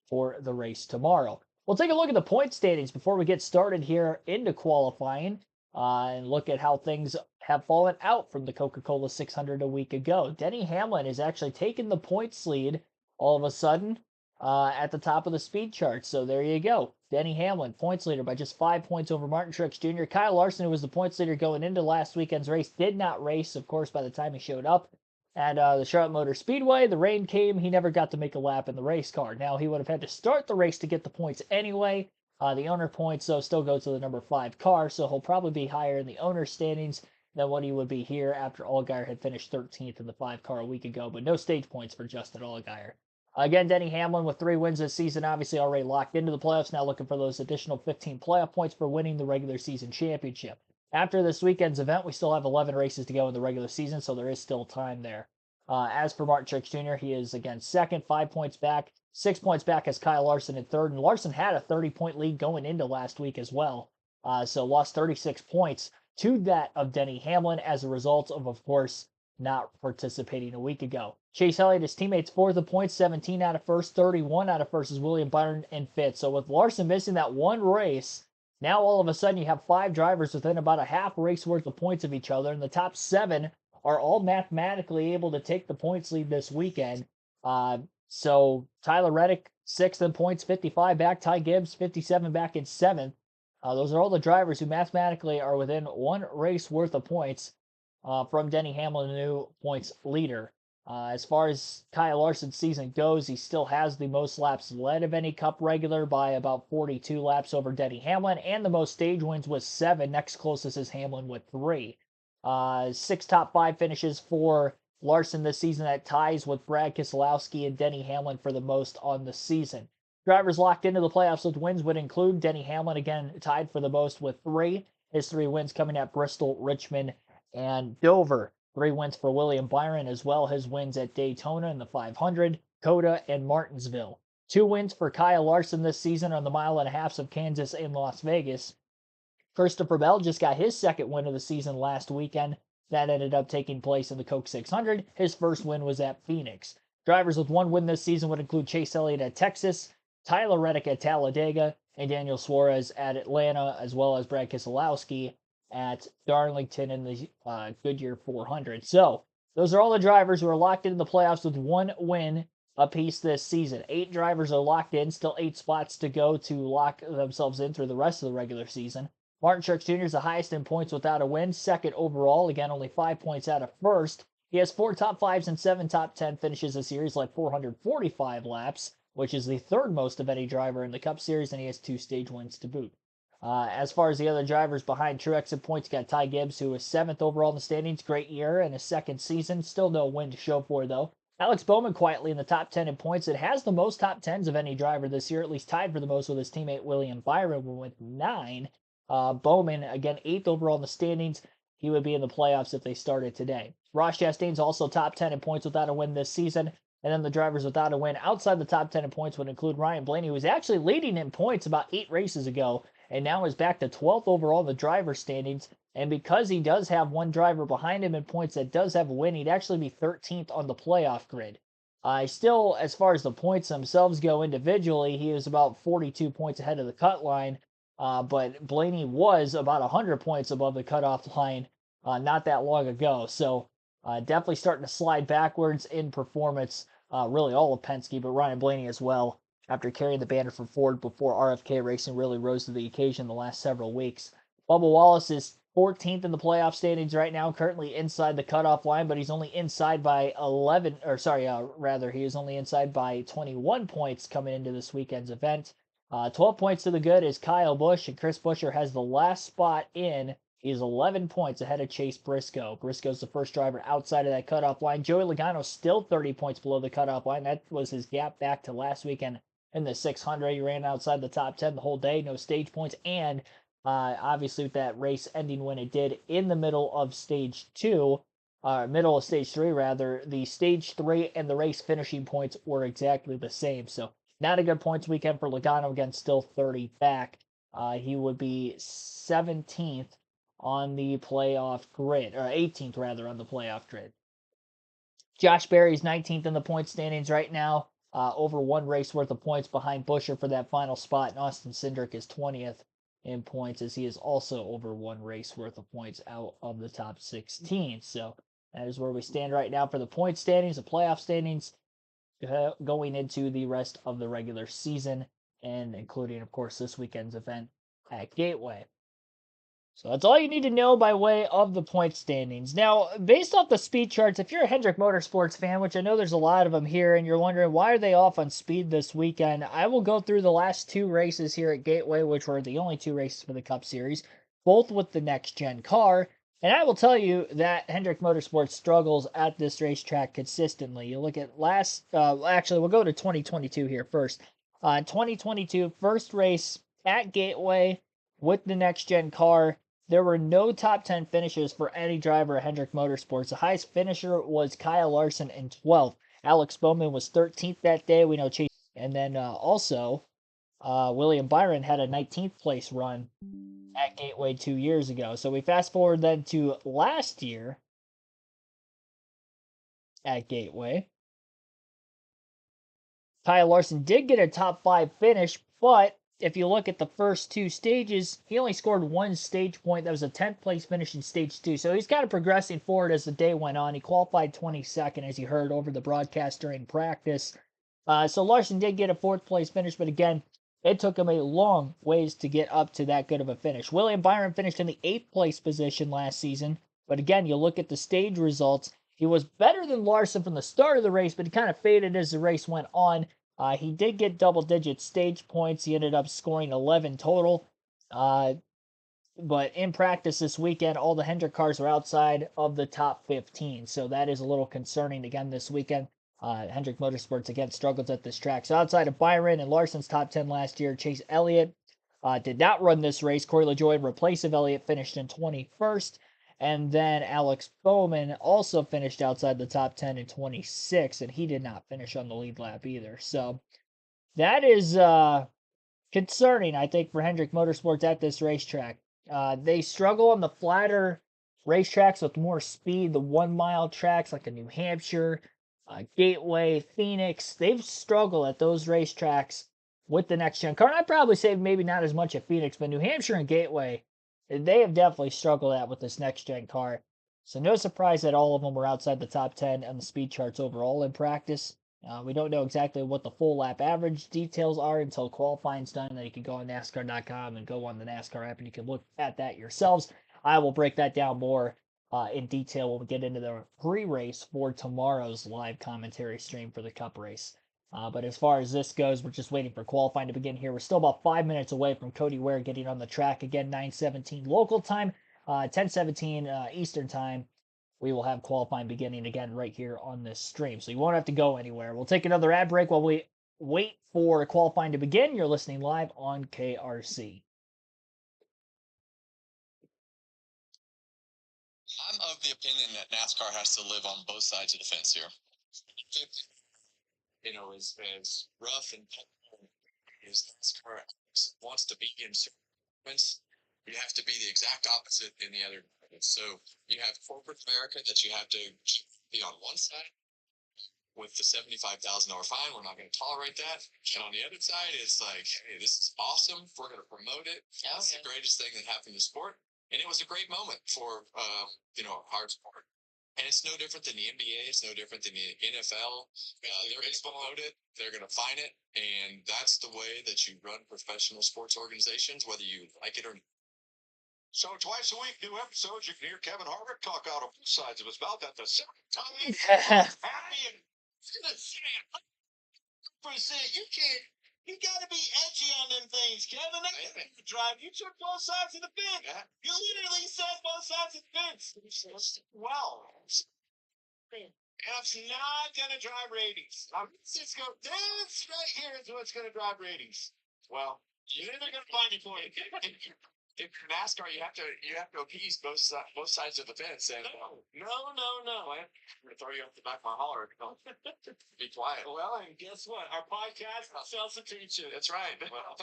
for the race tomorrow. We'll take a look at the point standings before we get started here into qualifying and look at how things have fallen out from the Coca-Cola 600 a week ago. Denny Hamlin has actually taken the points lead all of a sudden at the top of the speed chart. So there you go. Denny Hamlin, points leader by just 5 points over Martin Truex Jr. Kyle Larson, who was the points leader going into last weekend's race, did not race, of course, by the time he showed up at the Charlotte Motor Speedway. The rain came. He never got to make a lap in the race car. Now, he would have had to start the race to get the points anyway. The owner points, though, still go to the number 5 car, so he'll probably be higher in the owner standings than what he would be here after Allgaier had finished 13th in the 5 car a week ago, but no stage points for Justin Allgaier. Again, Denny Hamlin with 3 wins this season, obviously already locked into the playoffs, now looking for those additional 15 playoff points for winning the regular season championship. After this weekend's event, we still have 11 races to go in the regular season, so there is still time there. As for Martin Truex Jr., he is again second, 5 points back, 6 points back as Kyle Larson in third, and Larson had a 30-point lead going into last week as well, so lost 36 points to that of Denny Hamlin as a result of course, not participating a week ago. Chase Elliott, his teammates, fourth of points, 17 out of first, 31 out of first is William Byron in fifth. So with Larson missing that one race, now all of a sudden you have 5 drivers within about a half race worth of points of each other, and the top 7 are all mathematically able to take the points lead this weekend. So Tyler Reddick, 6th in points, 55 back. Ty Gibbs, 57 back in 7th. Those are all the drivers who mathematically are within 1 race worth of points from Denny Hamlin, the new points leader. As far as Kyle Larson's season goes, he still has the most laps led of any Cup regular by about 42 laps over Denny Hamlin, and the most stage wins with 7. Next closest is Hamlin with 3. 6 top 5 finishes for Larson this season. That ties with Brad Keselowski and Denny Hamlin for the most on the season. Drivers locked into the playoffs with wins would include Denny Hamlin, again tied for the most with 3. His 3 wins coming at Bristol, Richmond, and Dover. 3 wins for William Byron as well. His wins at Daytona in the 500, Coda, and Martinsville. 2 wins for Kyle Larson this season on the mile and a half of Kansas and Las Vegas. Christopher Bell just got his 2nd win of the season last weekend. That ended up taking place in the Coke 600. His first win was at Phoenix. Drivers with 1 win this season would include Chase Elliott at Texas, Tyler Reddick at Talladega, and Daniel Suarez at Atlanta, as well as Brad Keselowski at Darlington in the Goodyear 400. So those are all the drivers who are locked into the playoffs with 1 win apiece this season. 8 drivers are locked in, still 8 spots to go to lock themselves in through the rest of the regular season. Martin Truex Jr. is the highest in points without a win, 2nd overall, again only 5 points out of 1st. He has 4 top 5s and 7 top 10 finishes this series, like 445 laps, which is the 3rd most of any driver in the Cup Series, and he has 2 stage wins to boot. As far as the other drivers behind Truex in points, got Ty Gibbs, who is 7th overall in the standings. Great year and his 2nd season. Still no win to show for, though. Alex Bowman quietly in the top 10 in points. It has the most top 10s of any driver this year, at least tied for the most with his teammate William Byron with 9. Bowman, again, 8th overall in the standings. He would be in the playoffs if they started today. Ross Chastain's also top 10 in points without a win this season. And then the drivers without a win outside the top 10 in points would include Ryan Blaney, who was actually leading in points about 8 races ago, and now is back to 12th overall in the driver standings. And because he does have one driver behind him in points that does have a win, he'd actually be 13th on the playoff grid. Still, as far as the points themselves go individually, he is about 42 points ahead of the cut line. But Blaney was about 100 points above the cutoff line not that long ago. So definitely starting to slide backwards in performance. Really all of Penske, but Ryan Blaney as well, after carrying the banner for Ford before RFK Racing really rose to the occasion the last several weeks. Bubba Wallace is 14th in the playoff standings right now, currently inside the cutoff line, but he's only inside by 11, or sorry, rather, he is only inside by 21 points coming into this weekend's event. 12 points to the good is Kyle Busch, and Chris Buescher has the last spot in. He is 11 points ahead of Chase Briscoe. Briscoe's the first driver outside of that cutoff line. Joey Logano's still 30 points below the cutoff line. That was his gap back to last weekend in the 600. He ran outside the top 10 the whole day, no stage points, and obviously with that race ending when it did in the middle of stage 2, middle of stage 3 rather, the stage 3 and the race finishing points were exactly the same. So not a good points weekend for Logano, again, still 30 back. He would be 17th on the playoff grid, or 18th rather on the playoff grid. Josh Berry's 19th in the point standings right now, over one race worth of points behind Buescher for that final spot, and Austin Cindric is 20th in points as he is also over one race worth of points out of the top 16. So that is where we stand right now for the point standings, the playoff standings, going into the rest of the regular season, and including, of course, this weekend's event at Gateway. So that's all you need to know by way of the point standings. Now, based off the speed charts, if you're a Hendrick Motorsports fan, which I know there's a lot of them here, and you're wondering why are they off on speed this weekend, I will go through the last 2 races here at Gateway, which were the only 2 races for the Cup Series, both with the next-gen car. And I will tell you that Hendrick Motorsports struggles at this racetrack consistently. You look at actually, we'll go to 2022 here first. 2022, first race at Gateway with the next-gen car. There were no top 10 finishes for any driver at Hendrick Motorsports. The highest finisher was Kyle Larson in 12th. Alex Bowman was 13th that day. We know Chase. And then also, William Byron had a 19th place run at Gateway 2 years ago. So we fast forward then to last year at Gateway. Kyle Larson did get a top 5 finish, but if you look at the first 2 stages, he only scored 1 stage point. That was a 10th place finish in stage 2. So he's kind of progressing forward as the day went on. He qualified 22nd, as you heard over the broadcast during practice. So Larson did get a 4th place finish, but again, it took him a long ways to get up to that good of a finish. William Byron finished in the 8th place position last season, but again, you look at the stage results, he was better than Larson from the start of the race, but he kind of faded as the race went on. He did get double-digit stage points. He ended up scoring 11 total. But in practice this weekend, all the Hendrick cars are outside of the top 15. So that is a little concerning again this weekend. Hendrick Motorsports, again, struggles at this track. So outside of Byron and Larson's top 10 last year, Chase Elliott did not run this race. Corey LaJoie, in replace of Elliott, finished in 21st. And then Alex Bowman also finished outside the top 10 in 26, and he did not finish on the lead lap either. So that is concerning, I think, for Hendrick Motorsports at this racetrack. They struggle on the flatter racetracks with more speed, the 1 mile tracks like a New Hampshire, Gateway, Phoenix. They've struggled at those racetracks with the next gen car. And I'd probably say maybe not as much at Phoenix, but New Hampshire and Gateway, they have definitely struggled at with this next gen car. So no surprise that all of them were outside the top 10 on the speed charts overall in practice. We don't know exactly what the full lap average details are until qualifying's done. Then you can go on NASCAR.com and go on the NASCAR app and you can look at that yourselves. I will break that down more in detail when we get into the pre-race for tomorrow's live commentary stream for the Cup race. But as far as this goes, we're just waiting for qualifying to begin here. We're still about 5 minutes away from Cody Ware getting on the track again, 9:17 local time, 10:17 Eastern time we will have qualifying beginning again right here on this stream. So you won't have to go anywhere. We'll take another ad break while we wait for qualifying to begin. You're listening live on KRC. I'm of the opinion that NASCAR has to live on both sides of the fence here. You know, as rough and as NASCAR wants to be in segments, you have to be the exact opposite in the other. So you have corporate America that you have to be on one side with the $75,000 fine. We're not going to tolerate that. And on the other side, it's like, hey, this is awesome. We're going to promote it. That's the greatest thing that happened to sport. And it was a great moment for, our sport. And it's no different than the NBA. It's no different than the NFL. They're going to promote it. They're going to fine it. And that's the way that you run professional sports organizations, whether you like it or not. So twice a week, new episodes. You can hear Kevin Harvick talk out of both sides of his mouth at the same time. Happy and you can't. You got to be edgy on them things, Kevin. You took both sides of the fence. Yeah. You literally said both sides of the fence. Well, that's not going to drive ratings. This right here is what's going to drive ratings. Well, you're never going to find me for it. If you're NASCAR, you have to appease both sides of the fence. And No. I'm gonna throw you off the back of my holler. Be quiet. Well, and guess what? Our podcast sells a t-shirt. That's right. Well,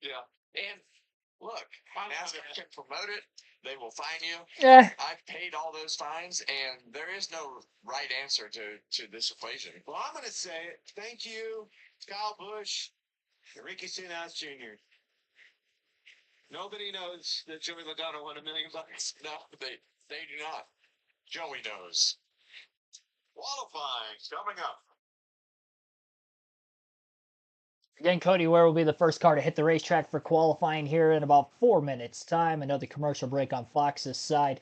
Yeah. And look, NASCAR can promote it. They will fine you. Yeah. I've paid all those fines, and there is no right answer to this equation. Well, I'm going to say it. Thank you, Kyle Busch, and Ricky Stenhouse Jr. Nobody knows that Joey Logano won $1 million. No, they do not. Joey knows. Qualifying coming up. Again, Cody Ware will be the first car to hit the racetrack for qualifying here in about 4 minutes' time. Another commercial break on Fox's side.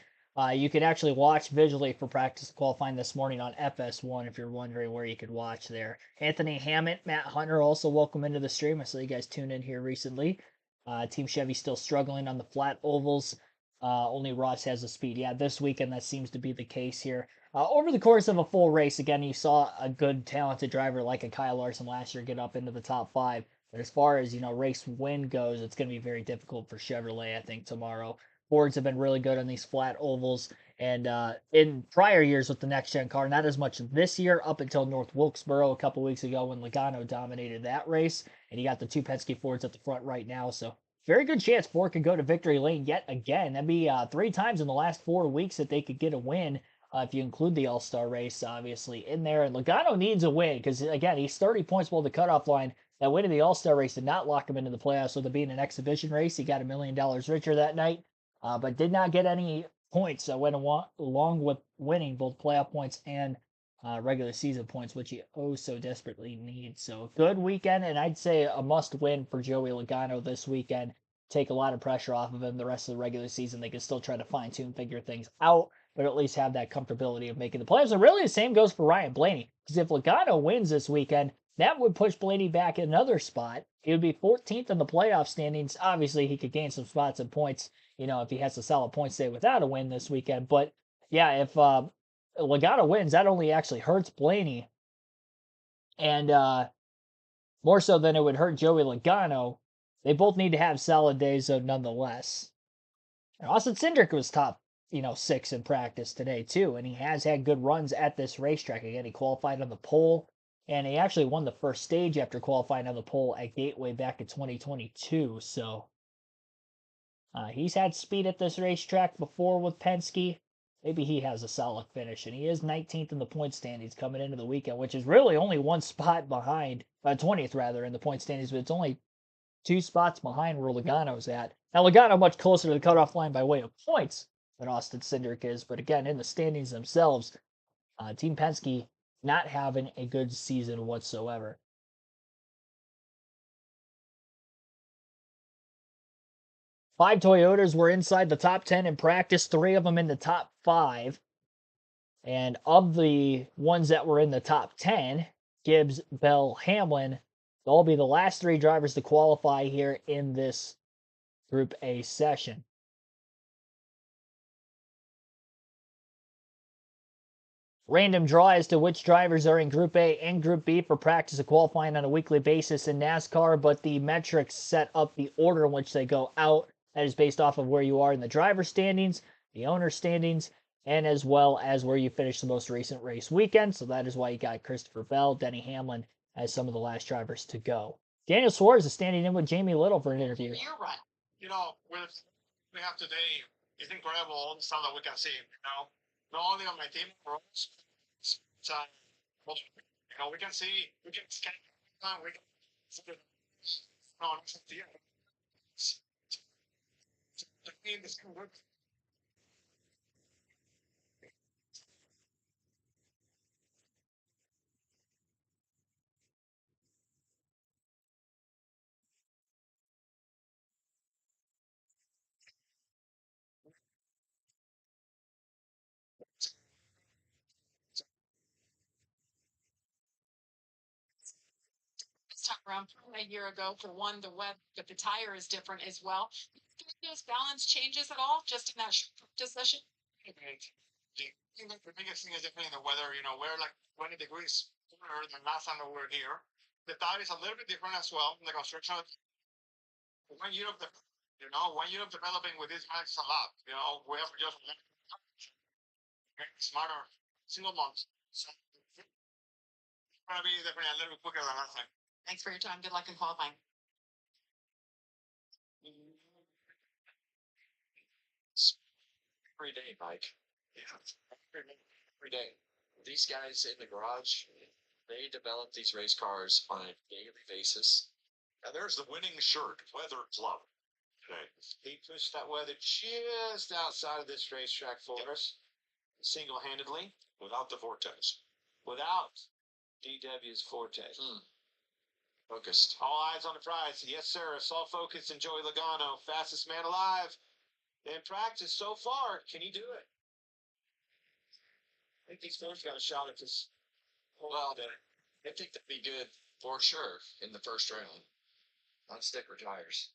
You can actually watch visually for practice qualifying this morning on FS1 if you're wondering where you could watch there. Anthony Hammett, Matt Hunter also welcome into the stream. I saw you guys tune in here recently. Team Chevy still struggling on the flat ovals. Only Ross has the speed. Yeah, this weekend that seems to be the case here. Over the course of a full race, again, you saw a good, talented driver like a Kyle Larson last year get up into the top 5. But as far as, race win goes, it's going to be very difficult for Chevrolet, I think, tomorrow. Fords have been really good on these flat ovals. And in prior years with the next-gen car, not as much this year, up until North Wilkesboro a couple weeks ago when Logano dominated that race. And you got the two Penske Fords at the front right now. So very good chance Ford could go to victory lane yet again. That'd be 3 times in the last 4 weeks that they could get a win. If you include the All-Star race, obviously, in there. And Logano needs a win because, again, he's 30 points below the cutoff line. That win in the All-Star race did not lock him into the playoffs. So, being an exhibition race, he got $1 million richer that night, but did not get any points. So, went along with winning both playoff points and regular season points, which he so desperately needs. So, good weekend, and I'd say a must-win for Joey Logano this weekend. Take a lot of pressure off of him the rest of the regular season. They can still try to fine-tune, figure things out, but at least have that comfortability of making the playoffs. And really the same goes for Ryan Blaney, because if Logano wins this weekend, that would push Blaney back another spot. He would be 14th in the playoff standings. Obviously, he could gain some spots and points, if he has a solid point stay without a win this weekend. But yeah, if Logano wins, that only actually hurts Blaney. And more so than it would hurt Joey Logano. They both need to have solid days, though, nonetheless. And Austin Cindric was top 6 in practice today, too. And he has had good runs at this racetrack. Again, he qualified on the pole, and he actually won the first stage after qualifying on the pole at Gateway back in 2022. So he's had speed at this racetrack before with Penske. Maybe he has a solid finish. And he is 19th in the point standings coming into the weekend, which is really only one spot behind, 20th rather, in the point standings, but it's only 2 spots behind where Logano's at. Now, Logano much closer to the cutoff line by way of points than Austin Cindric is, but again, in the standings themselves, Team Penske not having a good season whatsoever. Five Toyotas were inside the top 10 in practice, 3 of them in the top 5. And of the ones that were in the top 10, Gibbs, Bell, Hamlin, they'll be the last 3 drivers to qualify here in this Group A session. random draw as to which drivers are in Group A and Group B for practice and qualifying on a weekly basis in NASCAR, but the metrics set up the order in which they go out. That is based off of where you are in the driver standings, the owner standings, and as well as where you finished the most recent race weekend. So that is why you got Christopher Bell, Denny Hamlin as some of the last drivers to go. Daniel Suarez is standing in with Jamie Little for an interview. You're right. You know, with we have today, it's incredible all the stuff that we can see. You know, not only on my team, but also, you know, we can scan, we can. No, it's not the end. I mean, this can work. This time around, a year ago, for one, the weather, but the tire is different as well. Those balance changes at all just in that practice session? The biggest thing is definitely the weather. You know, we're like 20 degrees cooler than last time we were here. The tire is a little bit different as well. The construction, 1 year of the, you know, 1 year of developing with this max a lot. You know, we have just smarter single months. So it's gonna be definitely a little bit quicker than last time. Thanks for your time. Good luck in qualifying. Every day, Mike. Yeah. Every day. These guys in the garage, they develop these race cars on a daily basis. And there's the winning shirt, Weather Club. Okay. He pushed that weather just outside of this racetrack for us, single-handedly, without the vortex. Without DW's vortex. Focused. All eyes on the prize. Yes, sir. Assault Focus and Joey Logano, fastest man alive in practice so far. Can he do it? I think these folks got a shot at this. Well, I think that'd be good for sure in the first round on sticker tires.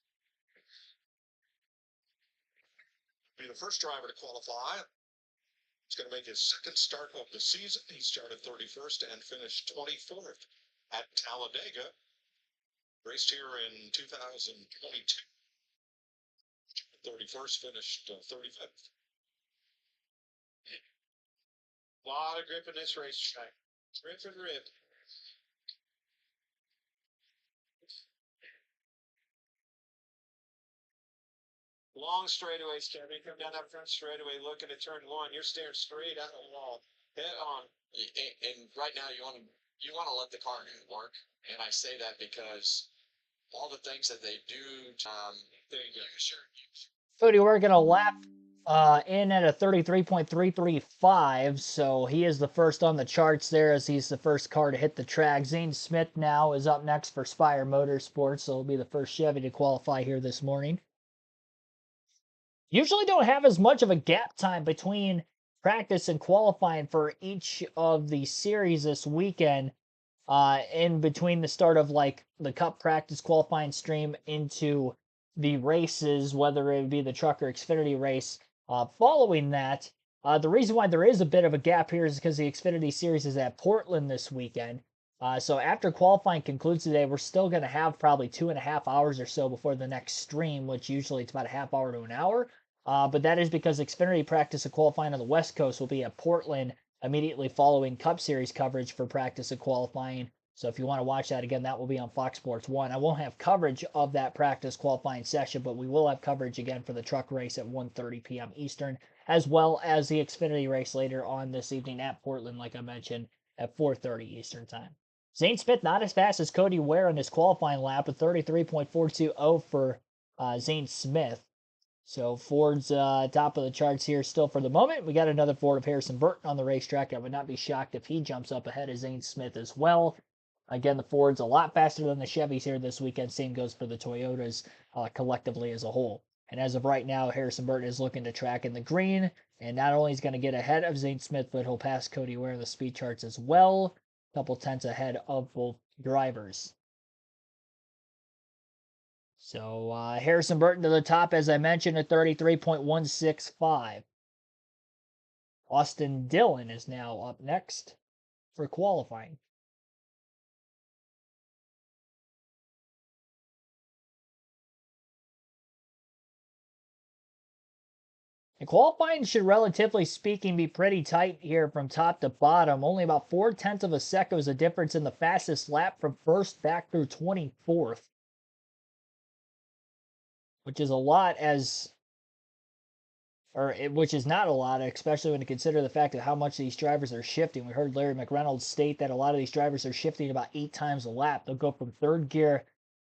Be the first driver to qualify. He's going to make his second start of the season. He started 31st and finished 24th at Talladega. Raced here in 2022. 31st, finished 35th. A lot of grip in this racetrack. Grip and grip. Long straightaways, Kevin. Come down that front straightaway, looking at turn one. You're staring straight at the wall, head on. And right now, you want to let the car do the work, and I say that because all the things that they do, there you go. Sure. Cody, we're going to lap in at a 33.335, so he is the first on the charts there as he's the first car to hit the track. Zane Smith now is up next for Spire Motorsports, so he'll be the first Chevy to qualify here this morning. Usually don't have as much of a gap time between practice and qualifying for each of the series this weekend, in between the start of like the Cup practice qualifying stream into the races, whether it be the Truck or Xfinity race. Following that, the reason why there is a bit of a gap here is because the Xfinity series is at Portland this weekend. So after qualifying concludes today, we're still going to have probably 2.5 hours or so before the next stream, which usually it's about a half hour to an hour. But that is because Xfinity practice and qualifying on the West Coast will be at Portland immediately following Cup Series coverage for practice and qualifying. So if you want to watch that again, that will be on Fox Sports 1. I won't have coverage of that practice qualifying session, but we will have coverage again for the truck race at 1:30 p.m. Eastern, as well as the Xfinity race later on this evening at Portland, like I mentioned, at 4:30 Eastern time. Zane Smith not as fast as Cody Ware in his qualifying lap with 33.420 for Zane Smith. So Ford's top of the charts here still for the moment. We got another Ford of Harrison Burton on the racetrack. I would not be shocked if he jumps up ahead of Zane Smith as well. Again, the Ford's a lot faster than the Chevys here this weekend. Same goes for the Toyotas collectively as a whole. And as of right now, Harrison Burton is looking to track in the green. And not only is going to get ahead of Zane Smith, but he'll pass Cody Ware in the speed charts as well. A couple tenths ahead of both drivers. So Harrison Burton to the top, as I mentioned, at 33.165. Austin Dillon is now up next for qualifying. And qualifying should, relatively speaking, be pretty tight here from top to bottom. Only about 0.4 of a second was the difference in the fastest lap from first back through 24th, which is a lot which is not a lot, especially when you consider the fact of how much these drivers are shifting. We heard Larry McReynolds state that a lot of these drivers are shifting about 8 times a lap. They'll go from third gear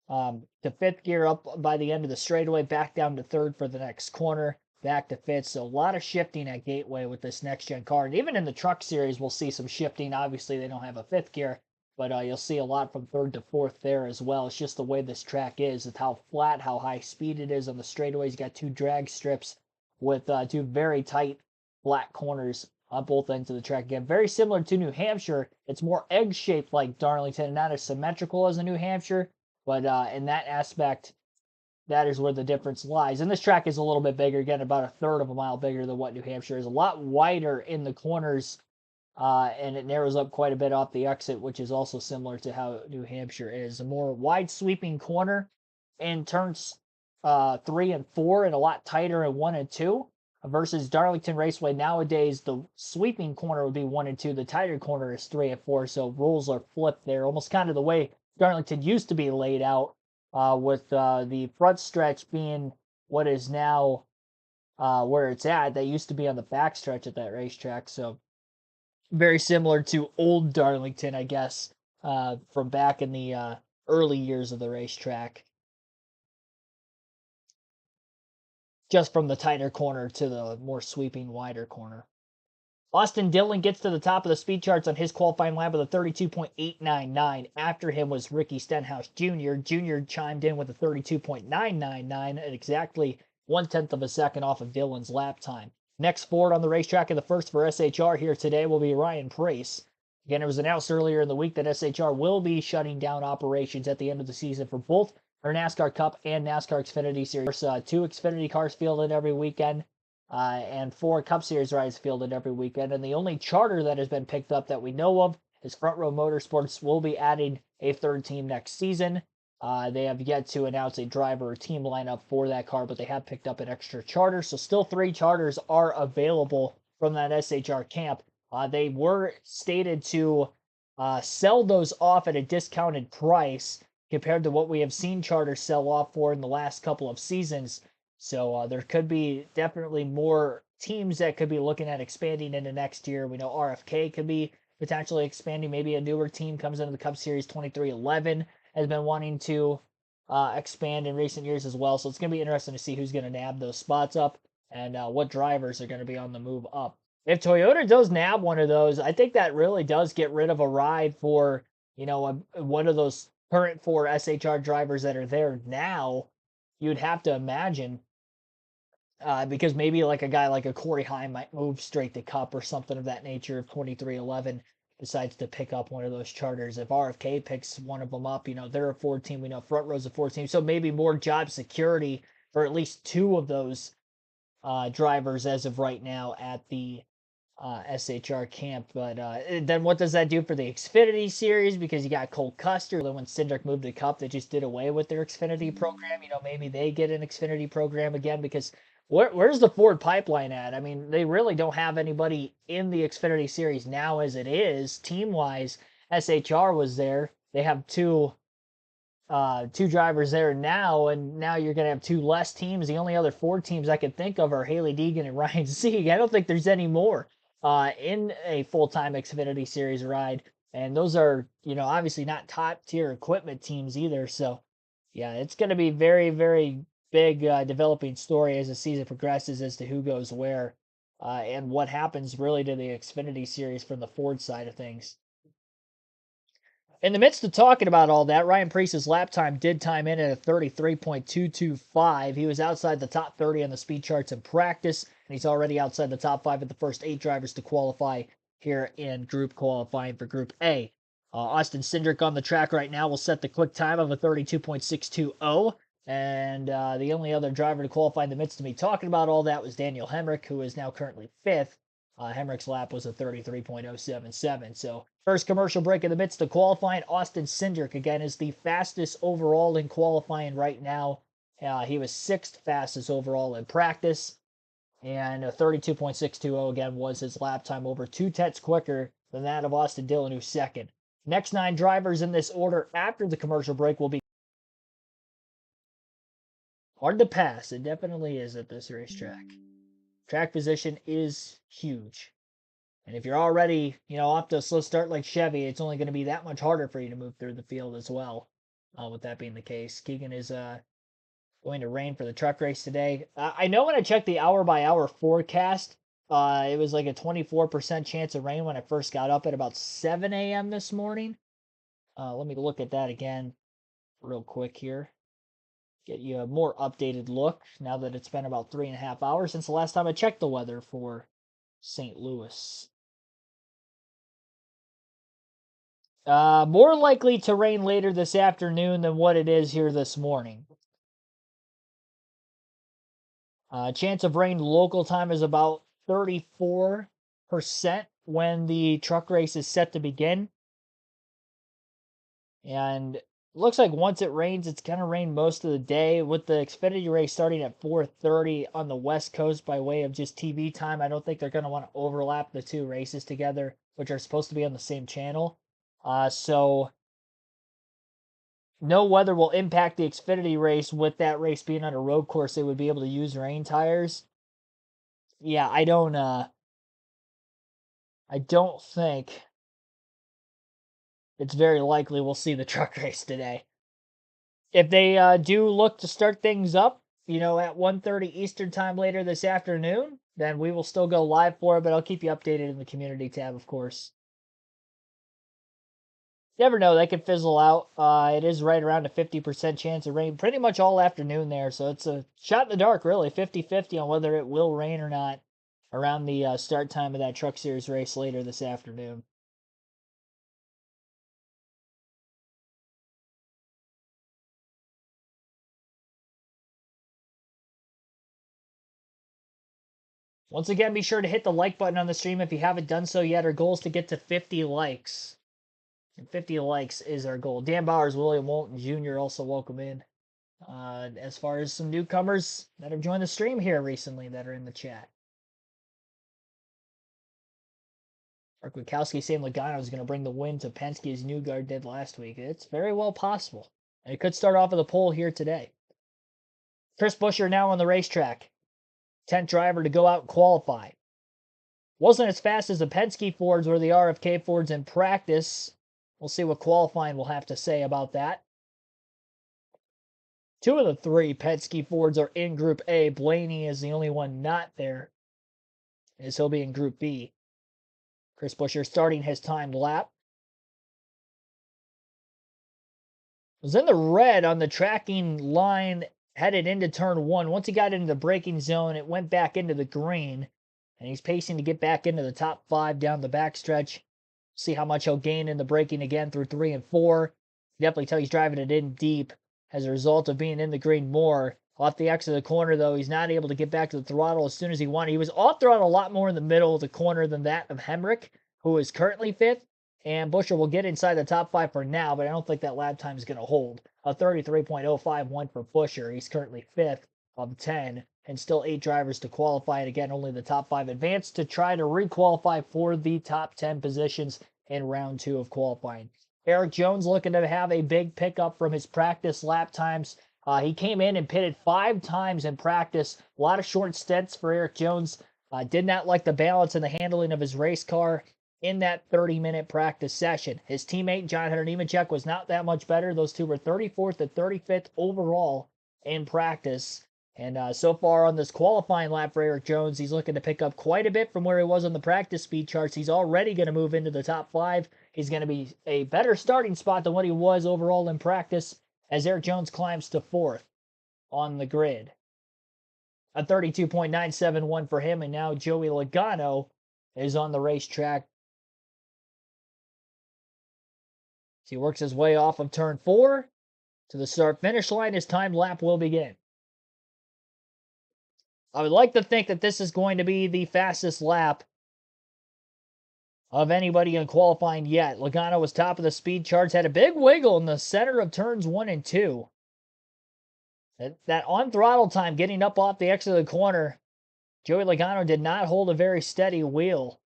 to fifth gear up by the end of the straightaway, back down to third for the next corner, back to fifth. So a lot of shifting at Gateway with this next gen car. And even in the truck series, we'll see some shifting. Obviously, they don't have a fifth gear, but you'll see a lot from third to fourth there as well. It's just the way this track is. It's how flat, how high speed it is on the straightaways. You got 2 drag strips with 2 very tight flat corners on both ends of the track. Again, very similar to New Hampshire. It's more egg-shaped like Darlington, not as symmetrical as the New Hampshire. But in that aspect, that is where the difference lies. And this track is a little bit bigger, again, about 1/3 of a mile bigger than what New Hampshire is. A lot wider in the corners, and it narrows up quite a bit off the exit, which is also similar to how New Hampshire is. A more wide sweeping corner in turns 3 and 4, and a lot tighter in 1 and 2. Versus Darlington Raceway nowadays, the sweeping corner would be 1 and 2. The tighter corner is 3 and 4. So rules are flipped there, almost kind of the way Darlington used to be laid out, with the front stretch being what is now where it's at. That used to be on the back stretch at that racetrack. So very similar to old Darlington, I guess, from back in the early years of the racetrack. Just from the tighter corner to the more sweeping, wider corner. Austin Dillon gets to the top of the speed charts on his qualifying lap with a 32.899. After him was Ricky Stenhouse Jr. Jr. chimed in with a 32.999 at exactly 1/10 of a second off of Dillon's lap time. Next forward on the racetrack in the first for SHR here today will be Ryan Preece. Again, it was announced earlier in the week that SHR will be shutting down operations at the end of the season for both their NASCAR Cup and NASCAR Xfinity Series. 2 Xfinity cars fielded every weekend. And 4 Cup Series rides fielded every weekend. And the only charter that has been picked up that we know of is Front Row Motorsports will be adding a 3rd team next season. They have yet to announce a driver or team lineup for that car, but they have picked up an extra charter. So still 3 charters are available from that SHR camp. They were stated to sell those off at a discounted price compared to what we have seen charters sell off for in the last couple of seasons. So there could be definitely more teams that could be looking at expanding into next year. We know RFK could be potentially expanding. Maybe a newer team comes into the Cup Series. 2311 has been wanting to expand in recent years as well. So it's going to be interesting to see who's going to nab those spots up and what drivers are going to be on the move up. If Toyota does nab one of those, I think that really does get rid of a ride for, one of those current 4 SHR drivers that are there now. You'd have to imagine, because maybe like a guy like a Corey Heim might move straight to Cup or something of that nature if 2311 decides to pick up one of those charters. If RFK picks one of them up, they're a 4 team. We know Front Row's a 4 team. So maybe more job security for at least 2 of those drivers as of right now at the SHR camp. But then what does that do for the Xfinity Series? Because you got Cole Custer. Then when Cindric moved to Cup, they just did away with their Xfinity program. Maybe they get an Xfinity program again, because where's the Ford pipeline at? I mean, they really don't have anybody in the Xfinity Series now as it is. Team-wise, SHR was there. They have 2 drivers there now, and now you're going to have 2 less teams. The only other 4 teams I can think of are Haley Deegan and Ryan Sieg. I don't think there's any more in a full-time Xfinity Series ride. And those are, obviously not top-tier equipment teams either. So, yeah, it's going to be very, very big developing story as the season progresses as to who goes where and what happens really to the Xfinity Series from the Ford side of things. In the midst of talking about all that, Ryan Preece's lap time did time in at a 33.225. He was outside the top 30 on the speed charts in practice, and he's already outside the top 5 of the first 8 drivers to qualify here in group qualifying for Group A. Austin Cindric on the track right now will set the quick time of a 32.620. And the only other driver to qualify in the midst of me talking about all that was Daniel Hemrick, who is now currently 5th Hemrick's lap was a 33.077. So first commercial break in the midst of qualifying. Austin Cindric, again, is the fastest overall in qualifying right now. He was sixth fastest overall in practice. And a 32.620 again was his lap time, over 2/10 quicker than that of Austin Dillon, who's second. Next 9 drivers in this order after the commercial break will be hard to pass. It definitely is at this racetrack. Track position is huge. And if you're already, off to a slow start like Chevy, it's only going to be that much harder for you to move through the field as well. With that being the case, Keegan is going to rain for the truck race today. I know when I checked the hour-by-hour forecast, it was like a 24% chance of rain when I first got up at about 7 a.m. this morning. Let me look at that again real quick here. Get you a more updated look now that it's been about 3.5 hours since the last time I checked the weather for St. Louis. More likely to rain later this afternoon than what it is here this morning. Chance of rain local time is about 34% when the truck race is set to begin. And it looks like once it rains, it's going to rain most of the day, with the Xfinity race starting at 4:30 on the West Coast by way of just TV time. I don't think they're going to want to overlap the two races together, which are supposed to be on the same channel. So no weather will impact the Xfinity race. With that race being on a road course, they would be able to use rain tires. Yeah, I don't think it's very likely we'll see the truck race today. If they do look to start things up, at 1:30 Eastern time later this afternoon, then we will still go live for it, but I'll keep you updated in the community tab, of course. You never know, they could fizzle out. It is right around a 50% chance of rain pretty much all afternoon there, so it's a shot in the dark, really, 50-50 on whether it will rain or not around the start time of that Truck Series race later this afternoon. Once again, be sure to hit the like button on the stream if you haven't done so yet. Our goal is to get to 50 likes. And 50 likes is our goal. Dan Bowers, William Walton Jr. also welcome in. As far as some newcomers that have joined the stream here recently that are in the chat. Mark Witkowski saying Logano is going to bring the win to Penske as Newgard did last week. It's very well possible. And it could start off with a pole here today. Chris Buescher now on the racetrack. 10th driver to go out and qualify. Wasn't as fast as the Penske Fords or the RFK Fords in practice. We'll see what qualifying will have to say about that. 2 of the 3 Penske Fords are in Group A. Blaney is the only one not there, as he'll be in Group B. Chris Buescher starting his timed lap. Was in the red on the tracking line headed into turn 1. Once he got into the braking zone, it went back into the green, and he's pacing to get back into the top 5 down the backstretch. See how much he'll gain in the braking again through 3 and 4. Definitely tell he's driving it in deep as a result of being in the green more. Off the exit of the corner, though, he's not able to get back to the throttle as soon as he wanted. He was off throttle a lot more in the middle of the corner than that of Hemrick, who is currently 5th. And Buescher will get inside the top 5 for now, but I don't think that lap time is going to hold. A 33.051 for Buescher. He's currently 5th of 10, and still 8 drivers to qualify. And again, only the top 5 advance to try to re-qualify for the top 10 positions in round 2 of qualifying. Eric Jones looking to have a big pickup from his practice lap times. He came in and pitted 5 times in practice. A lot of short stints for Eric Jones. Did not like the balance and the handling of his race car in that 30-minute practice session. His teammate, John Hunter Nemechek, was not that much better. Those two were 34th and 35th overall in practice. And so far on this qualifying lap for Eric Jones, he's looking to pick up quite a bit from where he was on the practice speed charts. He's already going to move into the top 5. He's going to be a better starting spot than what he was overall in practice as Eric Jones climbs to 4th on the grid. A 32.971 for him, and now Joey Logano is on the racetrack. As he works his way off of turn 4 to the start-finish line, his timed lap will begin. I would like to think that this is going to be the fastest lap of anybody in qualifying yet. Logano was top of the speed charts, had a big wiggle in the center of turns 1 and 2. That on throttle time getting up off the exit of the corner, Joey Logano did not hold a very steady wheel.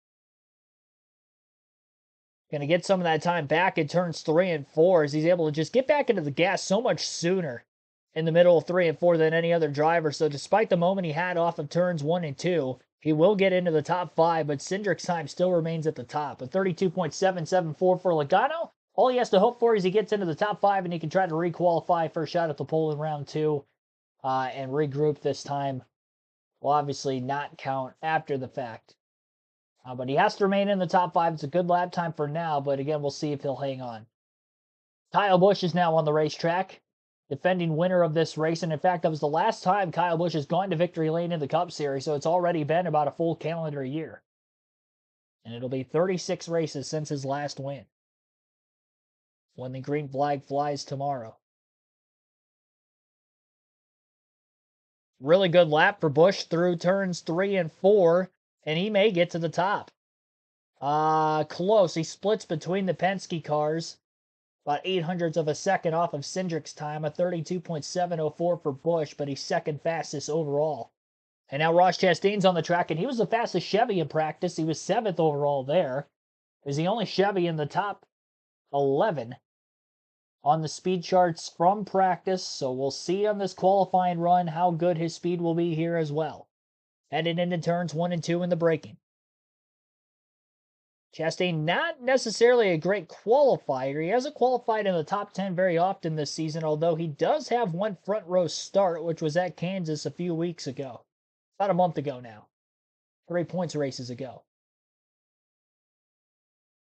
Going to get some of that time back in turns 3 and 4 as he's able to just get back into the gas so much sooner in the middle of 3 and 4 than any other driver. So despite the moment he had off of turns 1 and 2, he will get into the top 5, but Cindric's time still remains at the top. A 32.774 for Logano. All he has to hope for is he gets into the top 5 and he can try to re-qualify for a shot at the pole in round 2 and regroup this time. Will obviously not count after the fact. But he has to remain in the top 5. It's a good lap time for now, but again, we'll see if he'll hang on. Kyle Busch is now on the racetrack, defending winner of this race. And in fact, that was the last time Kyle Busch has gone to victory lane in the Cup Series, so it's already been about a full calendar year. And it'll be 36 races since his last win, when the green flag flies tomorrow. Really good lap for Busch through turns 3 and 4. And he may get to the top. Close. He splits between the Penske cars. About 0.08 of a second off of Cindric's time. A 32.704 for Busch, but he's second fastest overall. And now Ross Chastain's on the track, and he was the fastest Chevy in practice. He was 7th overall there. Is the only Chevy in the top 11 on the speed charts from practice. So we'll see on this qualifying run how good his speed will be here as well. Headed into turns 1 and 2 in the braking. Chastain, not necessarily a great qualifier. He hasn't qualified in the top 10 very often this season, although he does have one front row start, which was at Kansas a few weeks ago. About a month ago now. 3 points races ago.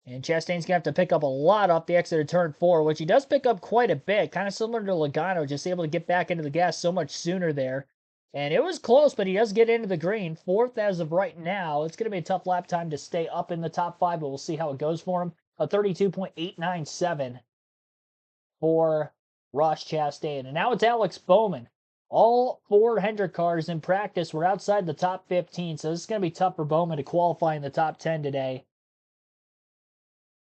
And Chastain's going to have to pick up a lot off the exit of turn 4, which he does pick up quite a bit. Kind of similar to Logano, just able to get back into the gas so much sooner there. And it was close, but he does get into the green. 4th as of right now. It's going to be a tough lap time to stay up in the top 5, but we'll see how it goes for him. A 32.897 for Ross Chastain. And now it's Alex Bowman. All 4 Hendrick cars in practice were outside the top 15, so this is going to be tough for Bowman to qualify in the top 10 today.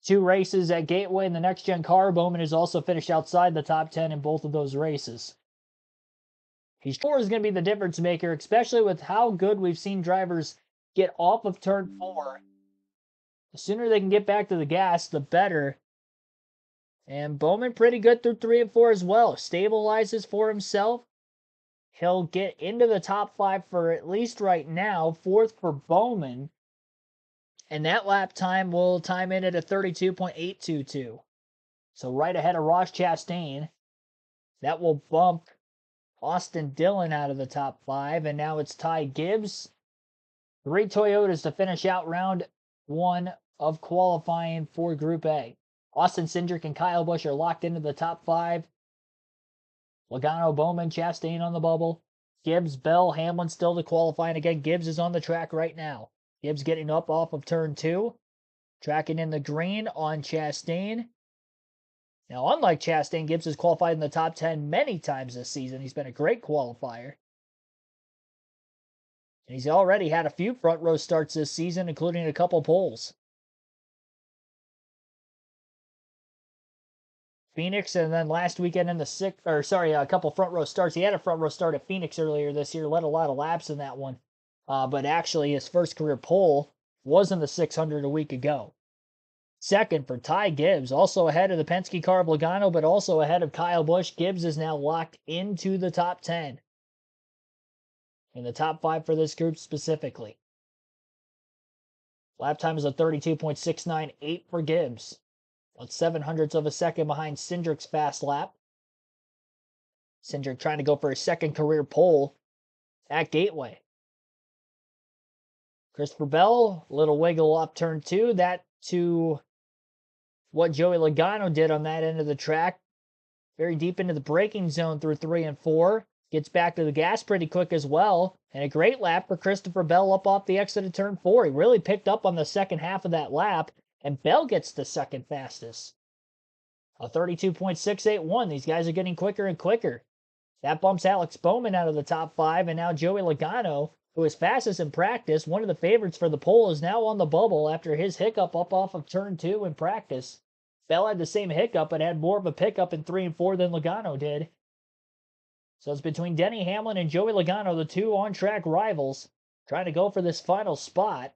2 races at Gateway in the next-gen car. Bowman has also finished outside the top 10 in both of those races. He's sure is going to be the difference maker, especially with how good we've seen drivers get off of turn 4. The sooner they can get back to the gas, the better. And Bowman pretty good through 3 and 4 as well. Stabilizes for himself. He'll get into the top 5 for at least right now. 4th for Bowman. And that lap time will time in at a 32.822. So right ahead of Ross Chastain. That will bump Austin Dillon out of the top 5, and now it's Ty Gibbs. 3 Toyotas to finish out round 1 of qualifying for Group A. Austin Cindric and Kyle Busch are locked into the top 5. Logano, Bowman, Chastain on the bubble. Gibbs, Bell, Hamlin still to qualify, and again, Gibbs is on the track right now. Gibbs getting up off of turn 2. Tracking in the green on Chastain. Now, unlike Chastain, Gibbs has qualified in the top 10 many times this season. He's been a great qualifier. And he's already had a few front row starts this season, including a couple poles. Phoenix, and then last weekend in the a couple front row starts. He had a front row start at Phoenix earlier this year, led a lot of laps in that one. But actually, his first career pole was in the 600 a week ago. 2nd for Ty Gibbs, also ahead of the Penske car of Logano, but also ahead of Kyle Busch. Gibbs is now locked into the top 10. In the top 5 for this group specifically. Lap time is a 32.698 for Gibbs. That's 0.07 of a second behind Cindric's fast lap. Cindric trying to go for his 2nd career pole at Gateway. Christopher Bell, little wiggle off turn 2. That to what Joey Logano did on that end of the track. Very deep into the braking zone through 3 and 4. Gets back to the gas pretty quick as well. And a great lap for Christopher Bell up off the exit of turn 4. He really picked up on the second half of that lap. And Bell gets the 2nd fastest. A 32.681. These guys are getting quicker and quicker. That bumps Alex Bowman out of the top 5. And now Joey Logano who was fastest in practice, one of the favorites for the pole, is now on the bubble after his hiccup up off of turn 2 in practice. Bell had the same hiccup, but had more of a pickup in 3 and 4 than Logano did. So it's between Denny Hamlin and Joey Logano, the two on-track rivals, trying to go for this final spot.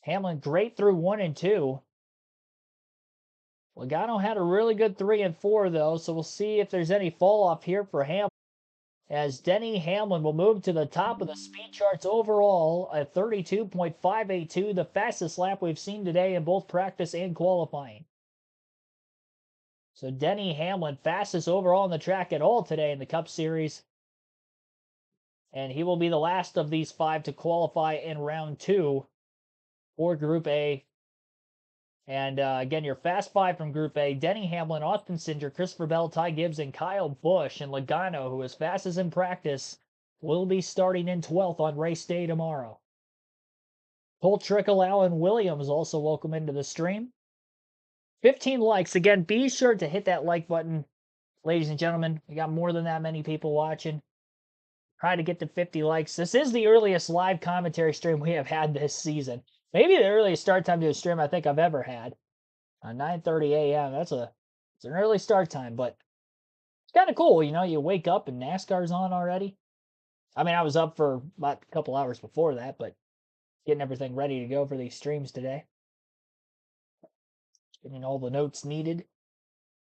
Hamlin great through 1 and 2. Logano had a really good 3 and 4, though, so we'll see if there's any fall off here for Hamlin, as Denny Hamlin will move to the top of the speed charts overall at 32.582, the fastest lap we've seen today in both practice and qualifying. So Denny Hamlin, fastest overall on the track at all today in the Cup Series. And he will be the last of these 5 to qualify in round 2 for Group A. And again, your fast 5 from Group A: Denny Hamlin, Austin Cindric, Christopher Bell, Ty Gibbs, and Kyle Busch. And Logano, who is fastest in practice, will be starting in 12th on race day tomorrow. Cole Trickle, Alan Williams also welcome into the stream. 15 likes. Again, be sure to hit that like button, ladies and gentlemen. We got more than that many people watching. Try to get to 50 likes. This is the earliest live commentary stream we have had this season. Maybe the earliest start time to a stream I think I've ever had. 9:30 a.m. It's an early start time, but it's kind of cool. You know, you wake up and NASCAR's on already. I mean, I was up for about a couple hours before that, but getting everything ready to go for these streams today. Getting all the notes needed.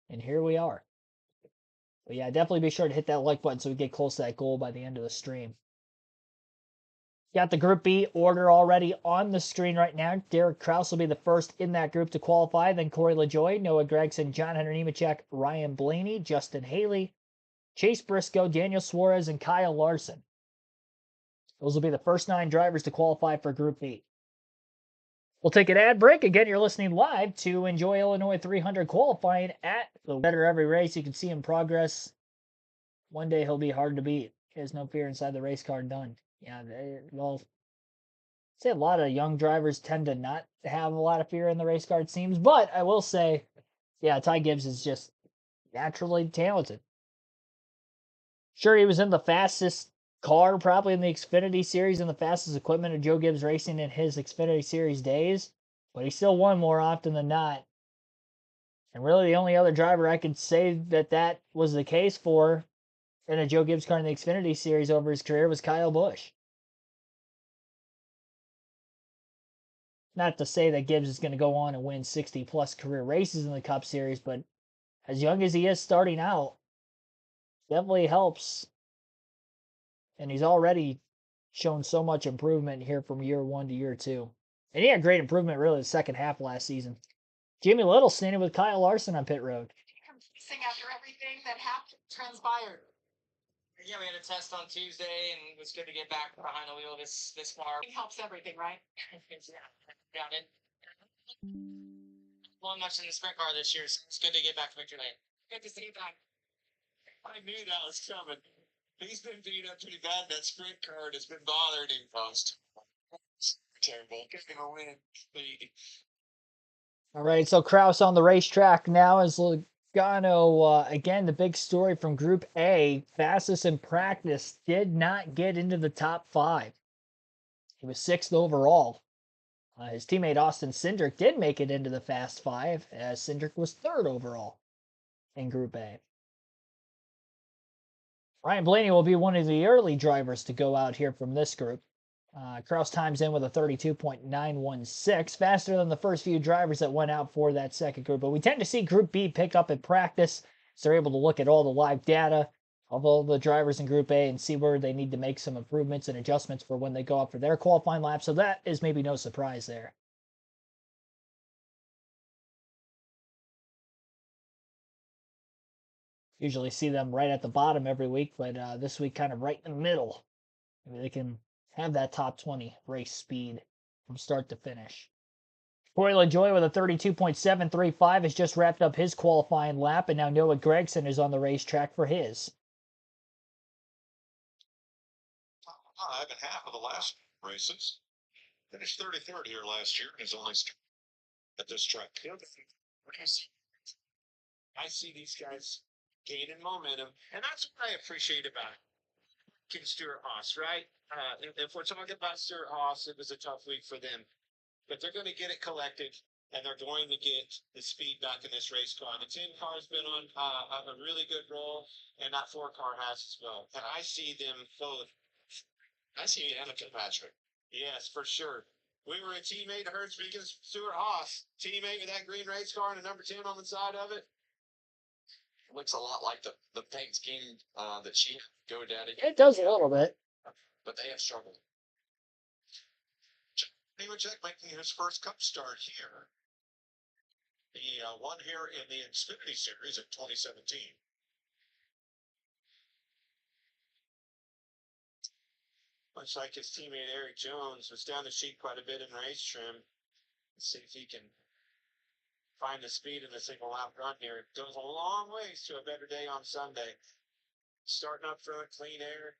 And here we are. But yeah, definitely be sure to hit that like button so we get close to that goal by the end of the stream. Got the Group B order already on the screen right now. Derek Kraus will be the first in that group to qualify. Then Corey LaJoie, Noah Gragson, John Hunter Nemechek, Ryan Blaney, Justin Haley, Chase Briscoe, Daniel Suarez, and Kyle Larson. Those will be the first 9 drivers to qualify for Group B. We'll take an ad break. Again, you're listening live to Enjoy Illinois 300 qualifying at the Better Every Race. You can see in progress. One day he'll be hard to beat. He has no fear inside the race car done. Yeah, well, say a lot of young drivers tend to not have a lot of fear in the race car, it seems. But I will say, yeah, Ty Gibbs is just naturally talented. Sure, he was in the fastest car probably in the Xfinity Series and the fastest equipment of Joe Gibbs Racing in his Xfinity Series days, but he still won more often than not. And really the only other driver I could say that was the case for in a Joe Gibbs car in the Xfinity Series over his career was Kyle Busch. Not to say that Gibbs is going to go on and win 60-plus career races in the Cup Series, but as young as he is starting out, definitely helps. And he's already shown so much improvement here from year 1 to year 2. And he had great improvement really the second half last season. Jimmy Little standing with Kyle Larson on pit road. Confusing after everything that happened transpired. Yeah, we had a test on Tuesday, and it was good to get back behind the wheel this far. It helps everything, right? Yeah, it won much in the sprint car this year, so it's good to get back to victory lane. Good to see you back. I knew that was coming. He's been beat up pretty bad. That sprint car has been bothering him most. Terrible. Give him a win. All right, so Kraus on the racetrack now as Logano, again, the big story from Group A, fastest in practice, did not get into the top 5. He was 6th overall. His teammate Austin Cindric did make it into the Fast 5, as Cindric was 3rd overall in Group A. Ryan Blaney will be one of the early drivers to go out here from this group. Kraus times in with a 32.916, faster than the first few drivers that went out for that second group. But we tend to see Group B pick up in practice, so they're able to look at all the live data of all the drivers in Group A and see where they need to make some improvements and adjustments for when they go out for their qualifying lap. So that is maybe no surprise there. Usually see them right at the bottom every week, but this week kind of right in the middle. Maybe they can have that top 20 race speed from start to finish. Corey LaJoie with a 32.735 has just wrapped up his qualifying lap, and now Noah Gragson is on the racetrack for his. 5.5 of the last races. Finished 33rd here last year and is only at this track. I see these guys gaining momentum, and that's what I appreciate about it. Ken Stewart-Haas, right? If we're talking about Stewart-Haas, it was a tough week for them, but they're going to get it collected, and they're going to get the speed back in this race car. The 10 car's been on a really good roll, and that 4 car has as well. And I see them both. I see Annika Patrick. Yes, for sure. We were a teammate of hers, speaking of Stewart-Haas, teammate with that green race car and a number 10 on the side of it. Looks a lot like the paint scheme that she had GoDaddy, It does a little bit. but they have struggled. Nemechek making his first Cup start here. He won here in the Xfinity Series in 2017. Looks like his teammate Eric Jones was down the sheet quite a bit in race trim. Let's see if he can find the speed in the single lap run here. It goes a long ways to a better day on Sunday. Starting up front, clean air.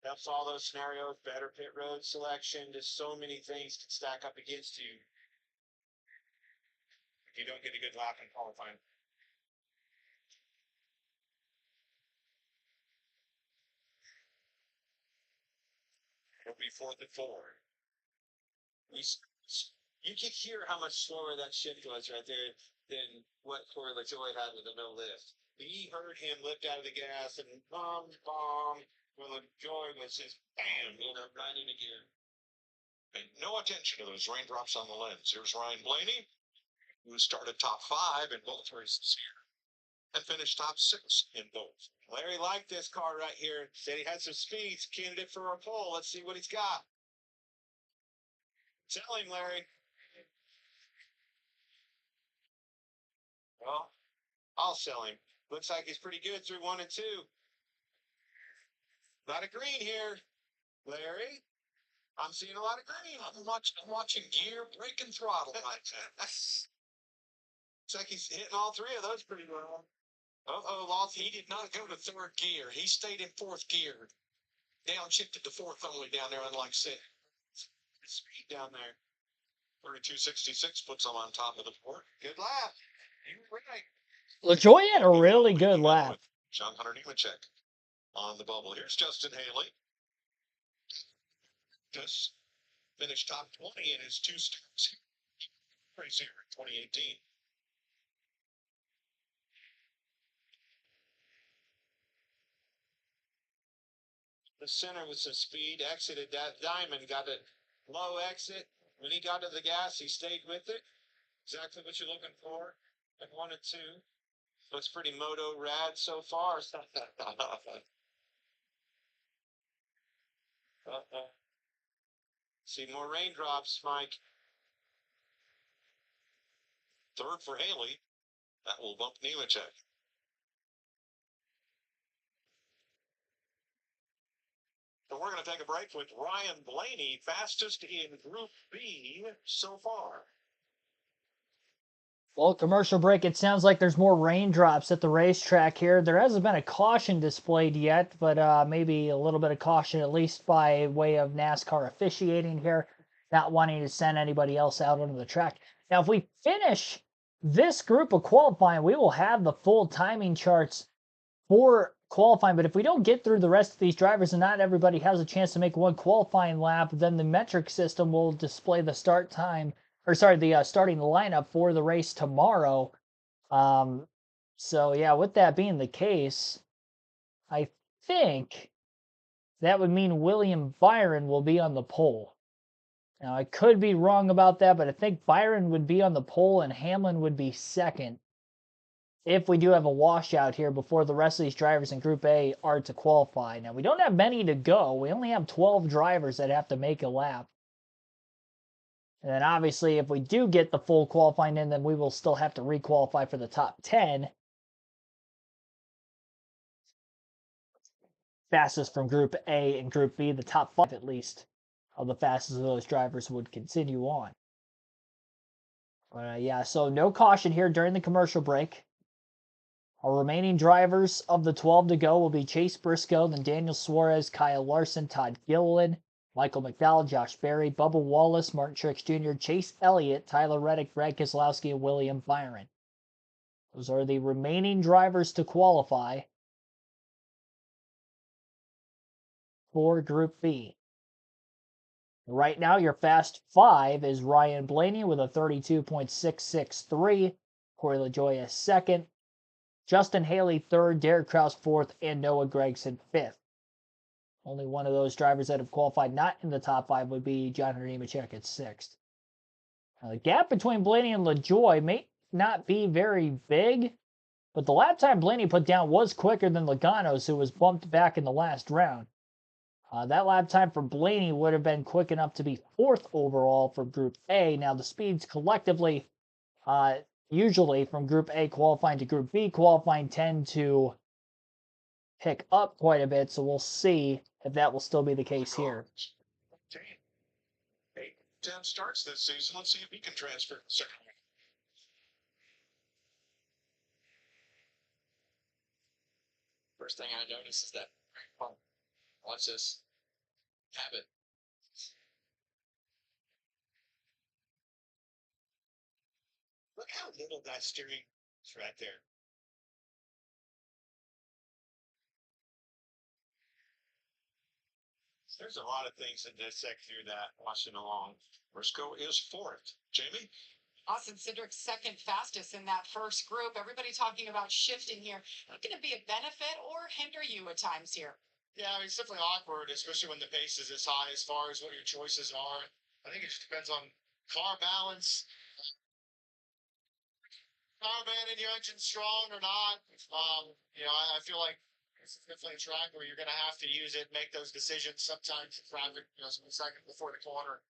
Helps all those scenarios, better pit road selection. Just so many things can stack up against you if you don't get a good lap in qualifying. It'll be 4th and 4. You can hear how much slower that shift was right there than what Corey LaJoie had with the no lift. He heard him lift out of the gas and bomb. Well, LaJoie was just bam, right into gear. Pay no attention to those raindrops on the lens. Here's Ryan Blaney, who started top 5 in both races here and finished top 6 in both. Larry liked this car right here. Said he had some speeds. Candidate for a pole. Let's see what he's got. Tell him, Larry. Well, I'll sell him. Looks like he's pretty good through 1 and 2. A lot of green here, Larry. I'm seeing a lot of green. I'm watching gear, brake, and throttle. Looks like he's hitting all 3 of those pretty well. Lost. He did not go to 3rd gear. He stayed in 4th gear. Downshifted to 4th only down there, unlike 6th. Speed down there. 32.66 puts him on top of the board. Good lap. You were right. LaJoie had a really good lap. John Hunter Nemechek on the bubble. Here's Justin Haley. Just finished top 20 in his 2 starts race here in 2018. The center with some speed, exited that diamond, got a low exit. When he got to the gas, he stayed with it. Exactly what you're looking for at 1 and 2. Looks pretty moto rad so far. See more raindrops, Mike. 3rd for Haley. That will bump Nemechek. So we're going to take a break with Ryan Blaney, fastest in Group B so far. Well, commercial break. It sounds like there's more raindrops at the racetrack here. There hasn't been a caution displayed yet, but maybe a little bit of caution, at least by way of NASCAR officiating here, not wanting to send anybody else out onto the track. Now, if we finish this group of qualifying, we will have the full timing charts for qualifying. But if we don't get through the rest of these drivers and not everybody has a chance to make one qualifying lap, then the metric system will display the start time, or sorry, the starting lineup for the race tomorrow. So yeah, with that being the case, I think that would mean William Byron will be on the pole. Now, I could be wrong about that, but I think Byron would be on the pole and Hamlin would be second if we do have a washout here before the rest of these drivers in Group A are to qualify. Now, we don't have many to go. We only have 12 drivers that have to make a lap. And then obviously, if we do get the full qualifying in, then we will still have to requalify for the top 10. Fastest from Group A and Group B, the top 5 at least of the fastest of those drivers would continue on. Yeah, so no caution here during the commercial break. Our remaining drivers of the 12 to go will be Chase Briscoe, then Daniel Suarez, Kyle Larson, Todd Gilliland, Michael McDowell, Josh Berry, Bubba Wallace, Martin Truex Jr., Chase Elliott, Tyler Reddick, Brad Keselowski, and William Byron. Those are the remaining drivers to qualify. for Group B. Right now, your fast five is Ryan Blaney with a 32.663, Corey LaJoya second, Justin Haley third, Derek Kraus fourth, and Noah Gragson fifth. Only one of those drivers that have qualified not in the top five would be John Nemechek at sixth. Now, the gap between Blaney and LaJoy may not be very big, but the lap time Blaney put down was quicker than Logano's, who was bumped back in the last round. That lap time for Blaney would have been quick enough to be fourth overall for Group A. Now, the speeds collectively, usually from Group A qualifying to Group B qualifying, tend to pick up quite a bit, so we'll see if that will still be the case here. 10 starts this season. Let's see if he can transfer to the second one. First thing I notice is that, watch this, habit. Look how little that steering is right there. There's a lot of things that dissect through that watching along. Briscoe is fourth. Jamie? Austin Cindric's second fastest in that first group. Everybody talking about shifting here. Not going to be a benefit or hinder you at times here. Yeah, I mean, it's definitely awkward, especially when the pace is this high as far as what your choices are. I think it just depends on car balance, car band and your engine strong or not. I feel like it's definitely a track where you're going to have to use it, make those decisions sometimes in traffic, a second before the corner.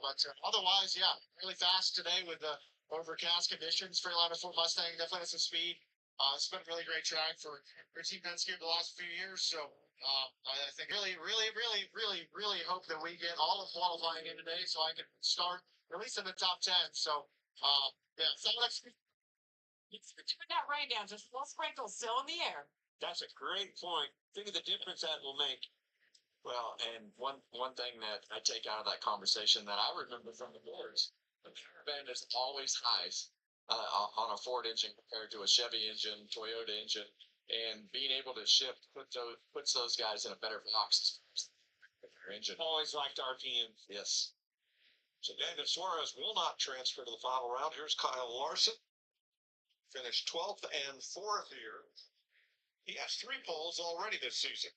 But otherwise, yeah, really fast today with the overcast conditions. Freightliner Ford Mustang definitely has some speed. It's been a really great track for Team Penske the last few years. So I think really hope that we get all of qualifying in today so I can start at least in the top 10. So, yeah, so let's. It's between that rain down, just little sprinkles still in the air. That's a great point. Think of the difference that will make. Well, and one thing that I take out of that conversation that I remember from the boards, the power band is always highs on a Ford engine compared to a Chevy engine, Toyota engine, and being able to shift puts those guys in a better box with their engine. Always liked RPMs. Yes. So Daniel Suarez will not transfer to the final round. Here's Kyle Larson. Finished 12th and 4th here. He has 3 poles already this season.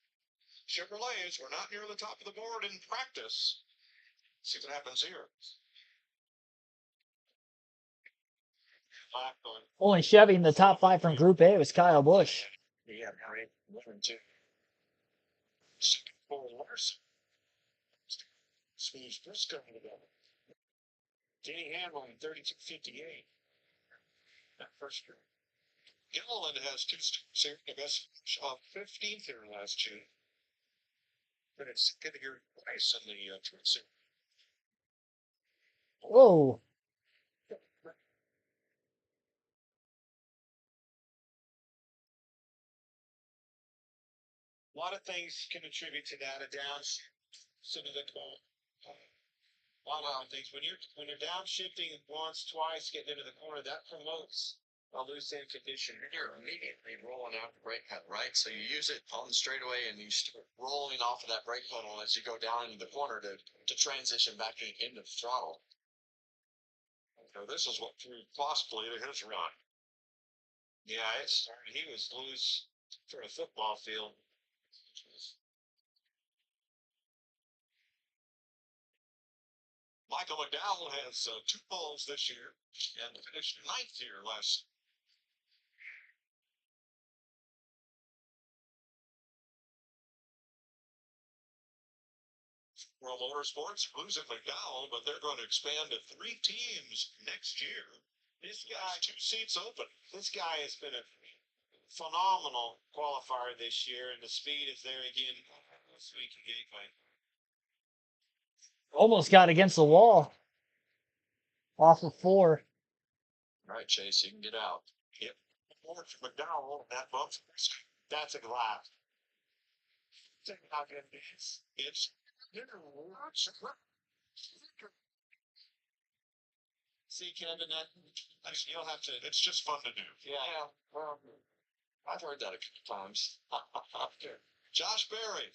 Chevrolets were not near the top of the board in practice. See what happens here. Only Chevy in the top five from Group A was Kyle Busch. Yeah, great. 1 and 2. Second pole Larson. Smooth Briscoe together. Denny Hamlin, 32.58. That first group. Gilliland has 2 starts here. The best of 15th here last June. But it's second here twice in the Truth Series. Whoa. A lot of things can attribute to that. A downshift, a lot of things. When you're downshifting once, twice, getting into the corner, that promotes a loose end condition. And you're immediately rolling out the brake pedal, right? So you use it on the straightaway and you start rolling off of that brake pedal as you go down into the corner to transition back into the throttle. So this is what threw possibly to his run. Yeah, it started. He was loose for a football field. Michael McDowell has 2 poles this year and finished 9th here last. World Motorsports losing McDowell, but they're going to expand to 3 teams next year. This guy, 2 seats open. this guy has been a phenomenal qualifier this year, and the speed is there again. Sweet gateway. Almost got against the wall. Off of 4. All right, Chase, you can get out. Yep. More for McDowell, and that bumps Briscoe. That's a lap. Check out good news. It's See, Kevin, you'll have to. it's just fun to do. Yeah. Well, I've heard that a couple times. Josh Berry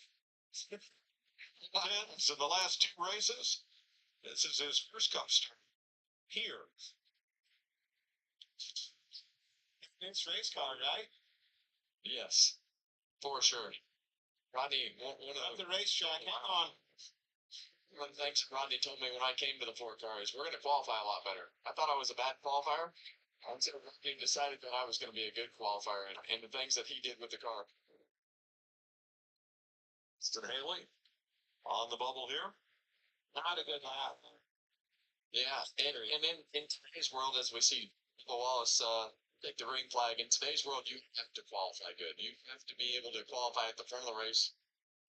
Tens in the last two races. This is his first Cup start here. It's race car, right? Yes, for sure. Rodney, one At of the racetrack. Hang on. one of the things Rodney told me when I came to the 4 car is we're going to qualify a lot better. I thought I was a bad qualifier. Until Rodney decided that I was going to be a good qualifier and the things that he did with the car. Austin Haley on the bubble here. Not a good lap. Yeah, and in today's world, as we see Bubba Wallace take the ring flag, in today's world, you have to qualify good. You have to be able to qualify at the front of the race,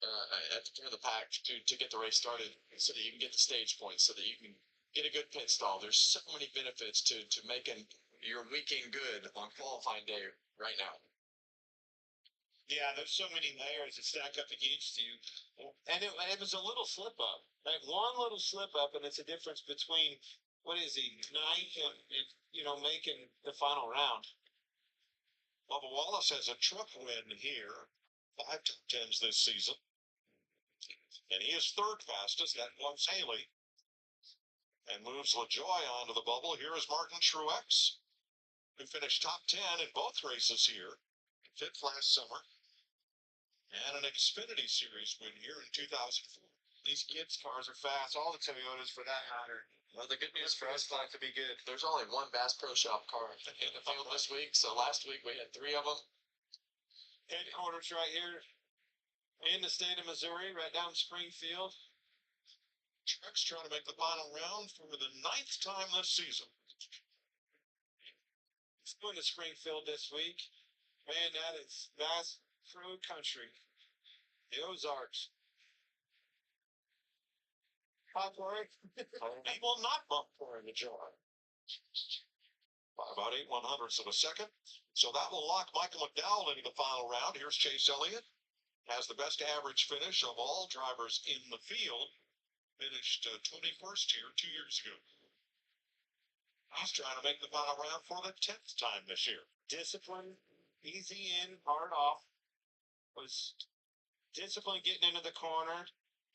at the front of the pack to get the race started so that you can get the stage points, so that you can get a good pit stall. There's so many benefits to making your weekend good on qualifying day right now. Yeah, there's so many layers that stack up against you. And it was a little slip up. Like one little slip up, and it's a difference between, what is he, ninth and making the final round. Bubba Wallace has a truck win here. 5 top tens this season. And he is third fastest. That was Haley. And moves LaJoy onto the bubble. Here is Martin Truex, who finished top 10 in both races here. Fifth last summer. And an Xfinity Series win here in 2004. These kids' cars are fast. All the Toyotas, for that matter. Well, the good news for us, Like to be good. there's only one Bass Pro Shop car in the field this week. So last week we had 3 of them. Headquarters right here in the state of Missouri, right down in Springfield. Truex trying to make the final round for the 9th time this season. It's going to Springfield this week. Man, that is Bass Pro country. The Ozarks. Hi, Corey. He will not bump for him to join. By about 8/100ths of a second. So that will lock Michael McDowell into the final round. Here's Chase Elliott. Has the best average finish of all drivers in the field. Finished 21st here 2 years ago. He's trying to make the final round for the 10th time this year. Discipline, easy in, hard off. Was discipline getting into the corner.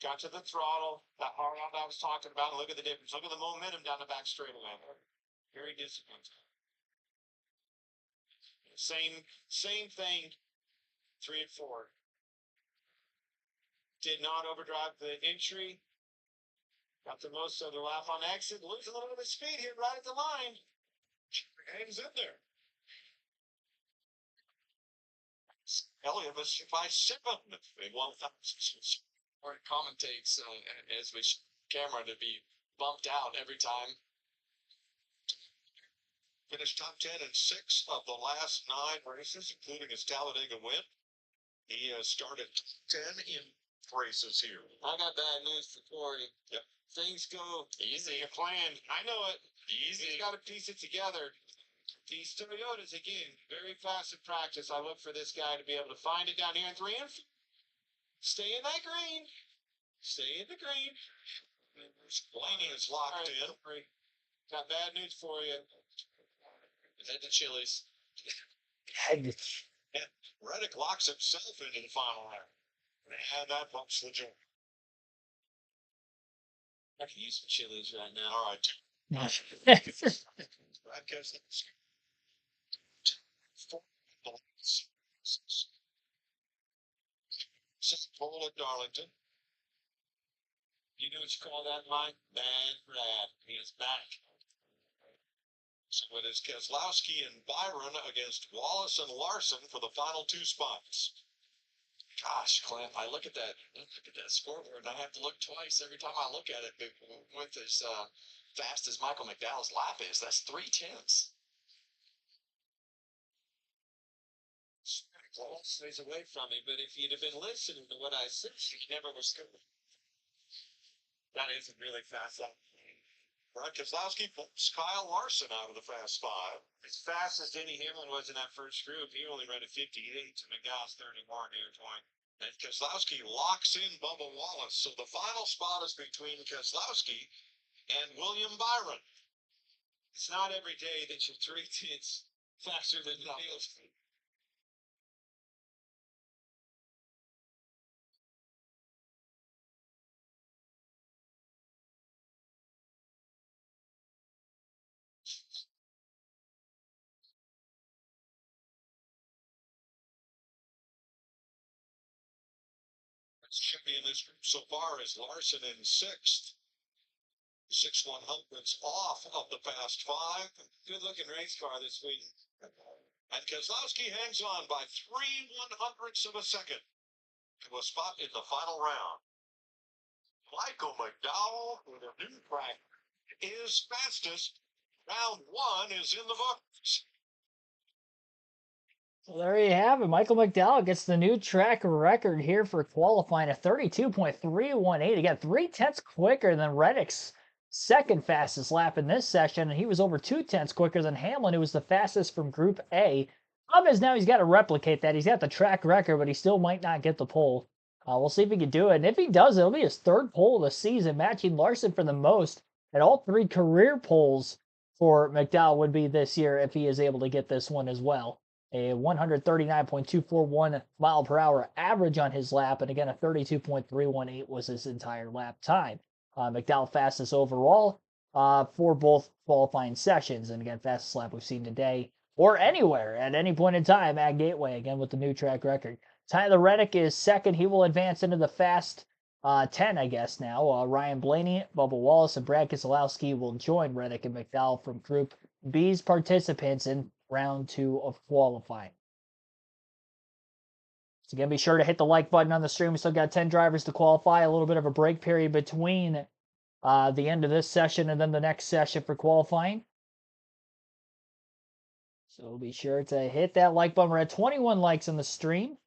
Got to the throttle. That hard off I was talking about. Look at the difference. Look at the momentum down the back straightaway. Very disciplined. Same thing. 3 and 4. Did not overdrive the entry. Got the most of the lap on exit. Losing a little bit of speed here right at the line. Hangs in there. Elliott was by 7 in 1,000. Or it commentates as we camera to be bumped out every time. Finished top 10 in 6 of the last 9 races, including his Talladega win. He has started 10 in races here. I got bad news for Corey. Yep. Things go Easy. your plan. I know it. Easy. He's got to piece it together. These Toyotas, again, very fast in practice. I look for this guy to be able to find it down here in 3 and 4. Stay in that green. Stay in the green. Blaney is locked in. Corey, got bad news for you. Head to Chili's. Reddick locks himself into the final round. And that bumps the joint. I can use some chilies right now. All right. That's Brad Keselowski. Pole at Darlington. You know what you call that, Mike? Bad Brad. He is back. So it is Keselowski and Byron against Wallace and Larson for the final 2 spots. Gosh, Clint, I look at that scoreboard and I have to look twice every time I look at it with as fast as Michael McDowell's lap is. That's 3/10. Stays away from me, but if you'd have been listening to what I said, he never was good. That isn't really fast. Brad Keselowski bumps Kyle Larson out of the Fast 5. As fast as Denny Hamlin was in that first group, he only ran a 58 to McDowell's 31 near 20. And Keselowski locks in Bubba Wallace. So the final spot is between Keselowski and William Byron. It's not every day that you're 3/10 faster than the field. Champion this group so far is Larson in sixth. 6/100ths off of the fast five. Good looking race car this week. And Keselowski hangs on by 3/100ths of a second to a spot in the final round. Michael McDowell with a new track is fastest. Round one is in the books. Well, there you have it. Michael McDowell gets the new track record here for qualifying at 32.318. Again, 3/10 quicker than Reddick's second fastest lap in this session, and he was over 2/10 quicker than Hamlin, who was the fastest from Group A. Problem is now he's got to replicate that. He's got the track record, but he still might not get the pole. We'll see if he can do it. And if he does, it'll be his third pole of the season, matching Larson for the most. And all three career poles for McDowell would be this year if he is able to get this one as well. A 139.241 mile per hour average on his lap, and again, a 32.318 was his entire lap time. McDowell fastest overall for both qualifying sessions, and again, fastest lap we've seen today or anywhere at any point in time at Gateway, again with the new track record. Tyler Reddick is second. He will advance into the fast 10, I guess, now. Ryan Blaney, Bubba Wallace, and Brad Keselowski will join Reddick and McDowell from Group B's participants in round 2 of qualifying. So again, be sure to hit the like button on the stream. We still got 10 drivers to qualify. A little bit of a break period between the end of this session and then the next session for qualifying. So be sure to hit that like button. We're at 21 likes on the stream.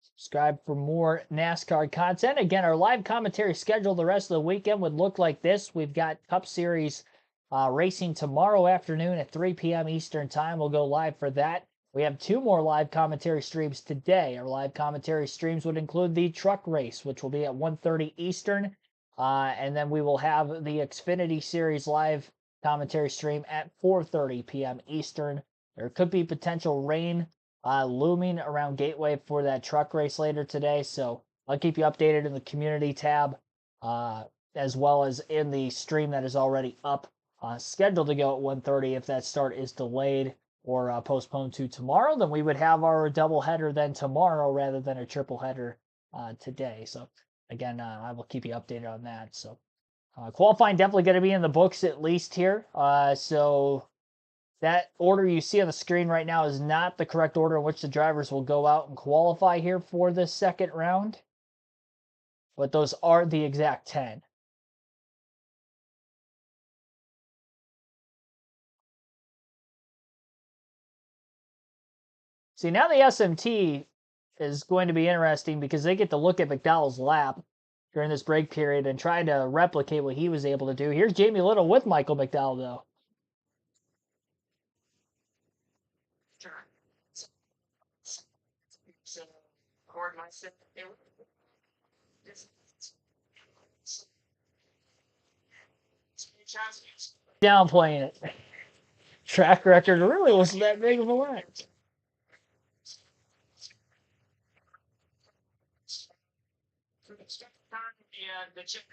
Subscribe for more NASCAR content. Again, our live commentary schedule the rest of the weekend would look like this. We've got Cup Series racing tomorrow afternoon at 3 p.m. Eastern Time. We'll go live for that. We have 2 more live commentary streams today. Our live commentary streams would include the truck race, which will be at 1:30 Eastern. And then we will have the Xfinity Series live commentary stream at 4:30 p.m. Eastern. There could be potential rain looming around Gateway for that truck race later today. So I'll keep you updated in the community tab as well as in the stream that is already up. Scheduled to go at 1:30. If that start is delayed or postponed to tomorrow, then we would have our double header then tomorrow rather than a triple header today. So again, I will keep you updated on that. So qualifying definitely going to be in the books at least here. So that order you see on the screen right now is not the correct order in which the drivers will go out and qualify here for this second round, but those are the exact 10. See, now the SMT is going to be interesting because they get to look at McDowell's lap during this break period and try to replicate what he was able to do. Here's Jamie Little with Michael McDowell, though. Downplaying it. Track record really wasn't that big of a line. The chip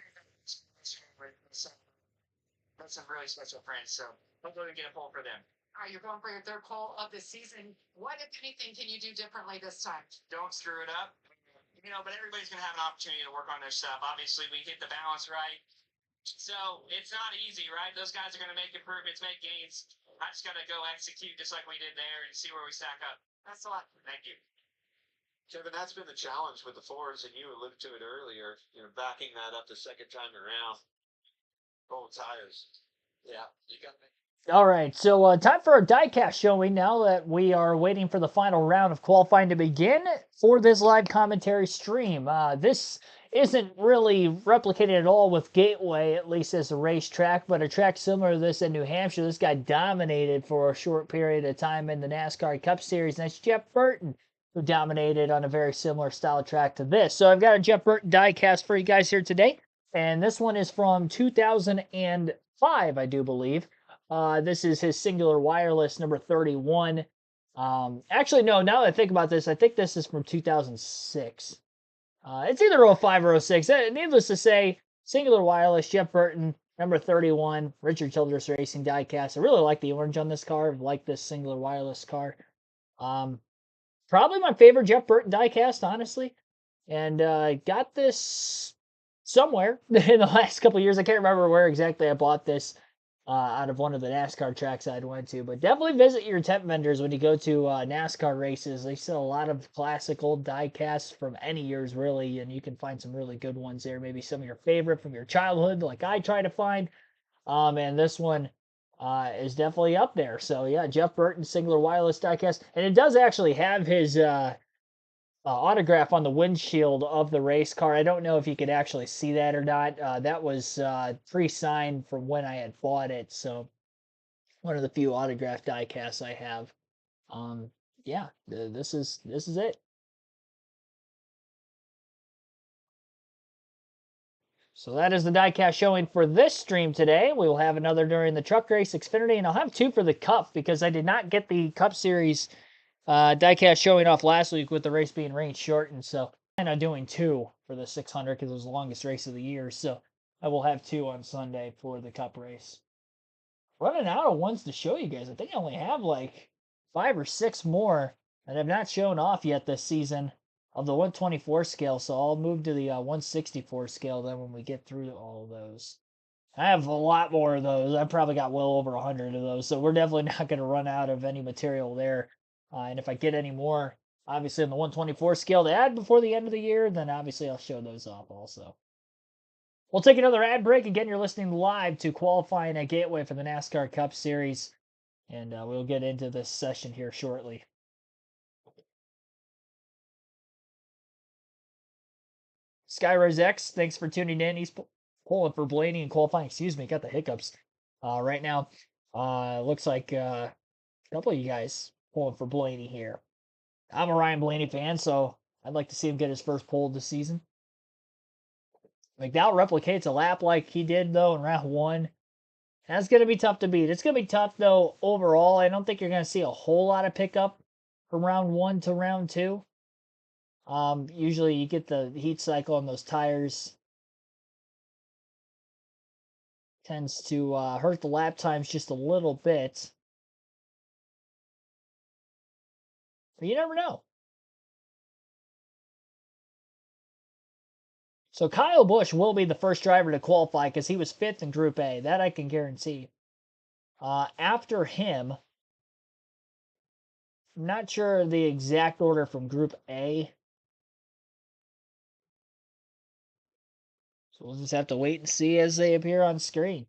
that's some really special friends, so hopefully we get a poll for them. All right, you're going for your third poll of the season. What, if anything, can you do differently this time? Don't screw it up. You know, but everybody's going to have an opportunity to work on their stuff. Obviously, we hit the balance right. So it's not easy, right? Those guys are going to make improvements, make gains. I just got to go execute just like we did there and see where we stack up. That's a lot. Thank you. Kevin, that's been the challenge with the Fords, and you alluded to it earlier, backing that up the second time around. Both tires. Yeah, you got me. All right, so time for a diecast showing now that we are waiting for the final round of qualifying to begin for this live commentary stream. This isn't really replicated at all with Gateway, at least as a racetrack, but a track similar to this in New Hampshire. This guy dominated for a short period of time in the NASCAR Cup Series, and that's Jeff Burton, who dominated on a very similar style track to this. So I've got a Jeff Burton diecast for you guys here today, and this one is from 2005, I do believe. This is his singular wireless number 31. Actually, no, now that I think about this, I think this is from 2006. It's either 05 or 06. Needless to say, singular wireless, Jeff Burton, number 31, Richard Childress Racing diecast. I really like the orange on this car. I like this singular wireless car. Probably my favorite Jeff Burton diecast, honestly. and got this somewhere in the last couple of years. I can't remember where exactly I bought this out of one of the NASCAR tracks I'd went to, but definitely visit your tent vendors when you go to NASCAR races. They sell a lot of classic old die casts from any years, really, and you can find some really good ones there. Maybe some of your favorite from your childhood, like I try to find. And this one is definitely up there. So yeah, Jeff Burton singular wireless diecast, and it does actually have his autograph on the windshield of the race car. I don't know if you could actually see that or not. That was pre-signed from when I had bought it, so one of the few autographed diecasts I have. Um, yeah, this is it. So that is the diecast showing for this stream today. We will have another during the Truck Race Xfinity, and I'll have two for the Cup because I did not get the Cup Series diecast showing off last week with the race being rain shortened. So I'm doing two for the 600 because it was the longest race of the year. So I will have two on Sunday for the Cup race. Running out of ones to show you guys. I think I only have like 5 or 6 more that have not shown off yet this season of the 124 scale. So I'll move to the 164 scale then when we get through all of those. I have a lot more of those. I've probably got well over 100 of those. So we're definitely not going to run out of any material there. And if I get any more, obviously on the 124 scale to add before the end of the year, then obviously I'll show those off also. We'll take another ad break. Again, you're listening live to qualifying at Gateway for the NASCAR Cup Series. And we'll get into this session here shortly. Skyrise X, thanks for tuning in. He's pulling for Blaney and qualifying. Excuse me, got the hiccups right now. Looks like a couple of you guys pulling for Blaney here. I'm a Ryan Blaney fan, so I'd like to see him get his first pole of the season. McDowell replicates a lap like he did, though, in round one. That's going to be tough to beat. It's going to be tough, though, overall. I don't think you're going to see a whole lot of pickup from round one to round two. Usually you get the heat cycle on those tires. Tends to hurt the lap times just a little bit. But you never know. So Kyle Busch will be the first driver to qualify because he was fifth in Group A. That I can guarantee. After him, I'm not sure the exact order from Group A. So we'll just have to wait and see as they appear on screen.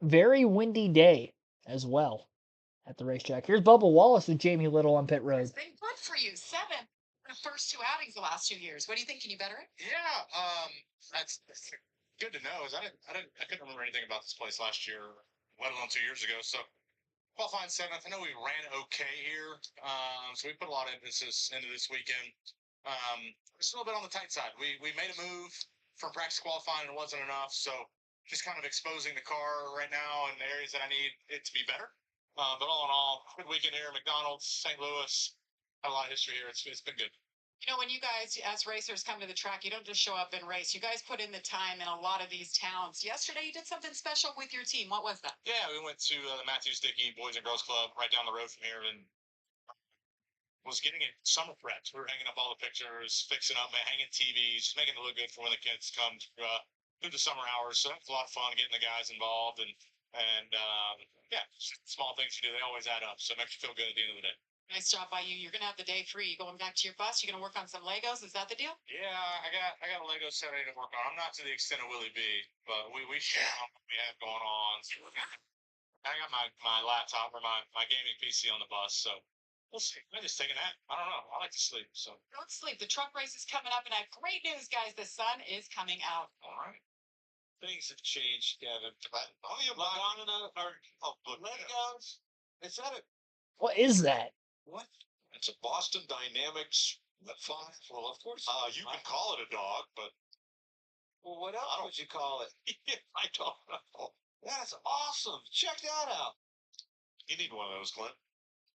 Very windy day as well at the racetrack. Here's Bubba Wallace with Jamie Little on pit road. It's been good for you. 7 the first 2 outings the last 2 years. What do you think? Can you better it? Yeah, that's good to know. Is I couldn't remember anything about this place last year, let alone 2 years ago. So qualifying seventh. I know we ran okay here, so we put a lot of emphasis into this weekend. It's a little bit on the tight side. We made a move from practice qualifying and it wasn't enough. So just kind of exposing the car right now in the areas that I need it to be better. But all in all, good weekend here. McDonald's, St. Louis, had a lot of history here. It's been good. You know, when you guys, as racers, come to the track, you don't just show up and race. You guys put in the time in a lot of these towns. Yesterday, you did something special with your team. What was that? Yeah, we went to the Matthews Dickey Boys and Girls Club right down the road from here and was getting it summer prepped. We were hanging up all the pictures, fixing up, hanging TVs, just making it look good for when the kids come through the summer hours. So it's a lot of fun getting the guys involved and yeah, small things you do, they always add up. So it makes you feel good at the end of the day. Nice job by you. You're going to have the day free. You going back to your bus? You're going to work on some Legos? Is that the deal? Yeah, I got a Lego set I need to work on. I'm not to the extent of Willie B, but we share on what we have going on. I got my laptop or my gaming PC on the bus, so we'll see. I just take a nap. I don't know. I like to sleep, so. Don't sleep. The truck race is coming up, and I have great news, guys. The sun is coming out. All right. Things have changed, Kevin. Oh, you're buying Legos? Is that it? What is that? What? It's a Boston Dynamics five. Well, of course. You can call it a dog, but Well, what else would you call it? I don't know. That's awesome. Check that out. You need one of those, Clint.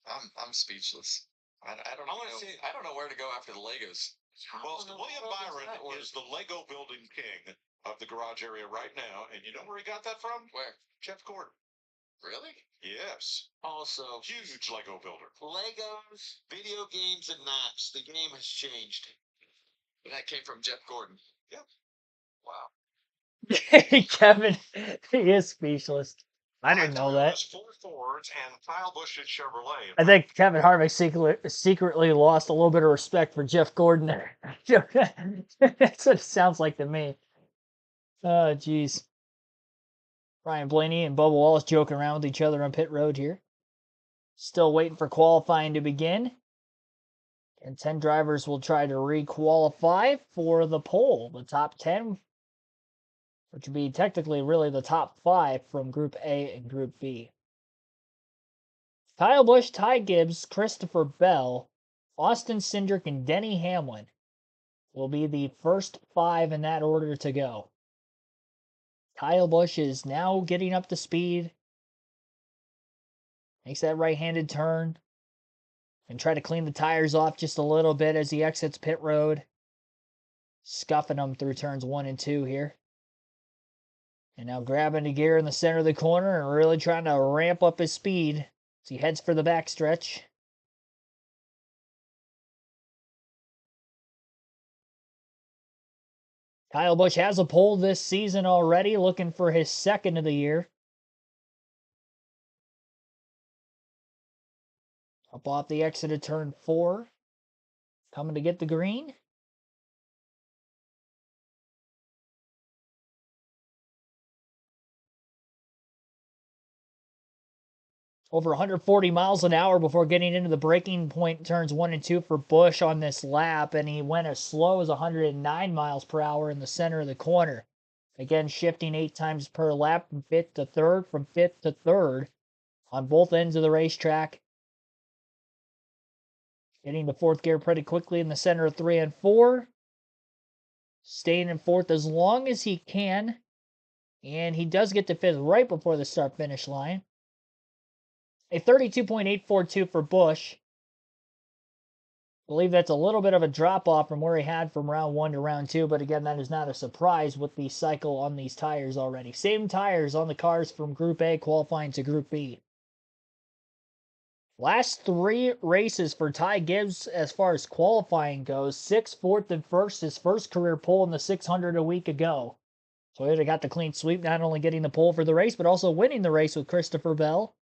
I'm speechless. I don't know. I don't know where to go after the Legos. Well, William Byron is the Lego building king of the garage area right now, and you know where he got that from? Where? Jeff Gordon. Really? Yes. Also, Huge Lego builder. Legos, video games, and maps. The game has changed. That came from Jeff Gordon. Yep. Wow. Kevin, he is speechless. I didn't know that. Toyotas, 4 Fords, and Kyle Busch's Chevrolet. I think Kevin Harvick secretly lost a little bit of respect for Jeff Gordon there. That's what it sounds like to me. Oh, jeez. Ryan Blaney and Bubba Wallace joking around with each other on pit road here. Still waiting for qualifying to begin. And 10 drivers will try to re-qualify for the pole. The top 10, which would be technically really the top 5 from Group A and Group B. Kyle Busch, Ty Gibbs, Christopher Bell, Austin Cindric, and Denny Hamlin will be the first 5 in that order to go. Kyle Busch is now getting up to speed. Makes that right-handed turn. And try to clean the tires off just a little bit as he exits pit road. Scuffing them through turns 1 and 2 here. And now grabbing the gear in the center of the corner and really trying to ramp up his speed as he heads for the backstretch. Kyle Busch has a pole this season already, looking for his second of the year. Up off the exit of turn 4. Coming to get the green. Over 140 miles an hour before getting into the braking point turns 1 and 2 for Busch on this lap, and he went as slow as 109 miles per hour in the center of the corner. Again, shifting 8 times per lap from 5th to 3rd, from 5th to 3rd on both ends of the racetrack. Getting to 4th gear pretty quickly in the center of 3 and 4. Staying in 4th as long as he can. And he does get to 5th right before the start-finish line. A 32.842 for Busch. I believe that's a little bit of a drop-off from where he had from round 1 to round 2, but again, that is not a surprise with the cycle on these tires already. Same tires on the cars from Group A qualifying to Group B. Last 3 races for Ty Gibbs as far as qualifying goes. 6th, 4th, and 1st. His first career pole in the 600 a week ago. Toyota got the clean sweep, not only getting the pole for the race, but also winning the race with Christopher Bell.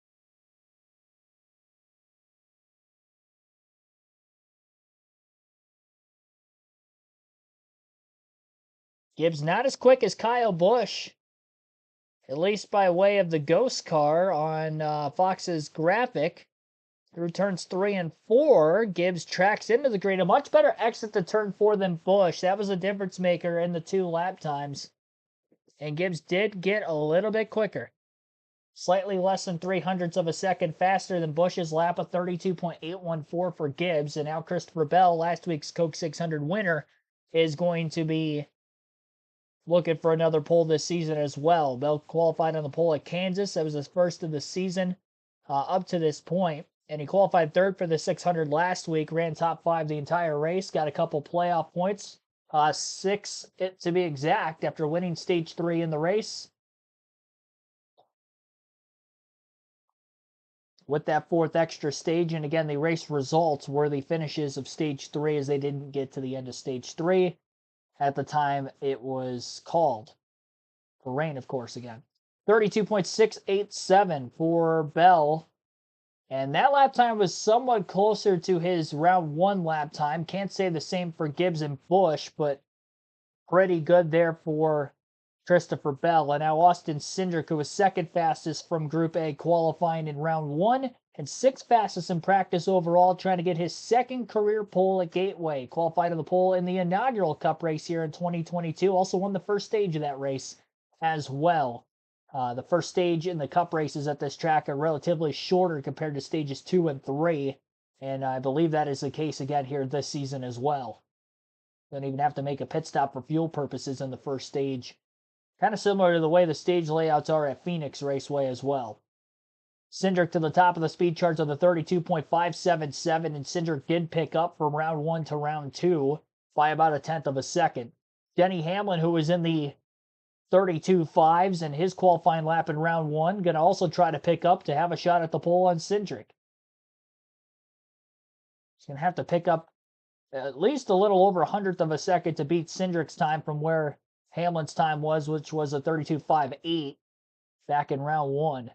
Gibbs not as quick as Kyle Busch, at least by way of the ghost car on Fox's graphic. Through turns 3 and 4, Gibbs tracks into the green. A much better exit to turn 4 than Busch. That was a difference maker in the 2 lap times. And Gibbs did get a little bit quicker. Slightly less than 0.03 of a second faster than Busch's lap of 32.814 for Gibbs. And now Christopher Bell, last week's Coke 600 winner, is going to be looking for another pole this season as well. Bell qualified on the pole at Kansas. That was his first of the season up to this point. And he qualified 3rd for the 600 last week, ran top 5 the entire race, got a couple playoff points, 6 to be exact, after winning stage 3 in the race. With that 4th extra stage, and again, the race results were the finishes of stage 3 as they didn't get to the end of stage 3 at the time it was called. For rain, of course, again. 32.687 for Bell. And that lap time was somewhat closer to his round 1 lap time. Can't say the same for Gibbs and Busch, but pretty good there for Christopher Bell. And now Austin Cindric, who was 2nd fastest from Group A, qualifying in round 1 and 6th fastest in practice overall, trying to get his 2nd career pole at Gateway. Qualified on the pole in the inaugural Cup race here in 2022. Also won the first stage of that race as well. The first stage in the Cup races at this track are relatively shorter compared to stages 2 and 3, and I believe that is the case again here this season as well. Don't even have to make a pit stop for fuel purposes in the first stage. Kind of similar to the way the stage layouts are at Phoenix Raceway as well. Cindric to the top of the speed charts on the 32.577, and Cindric did pick up from round 1 to round 2 by about 1/10 of a second. Denny Hamlin, who was in the 32.5s in his qualifying lap in round 1. Going to also try to pick up to have a shot at the pole on Cindric. He's going to have to pick up at least a little over 100th of a second to beat Cindric's time from where Hamlin's time was, which was a 32.58 back in round 1.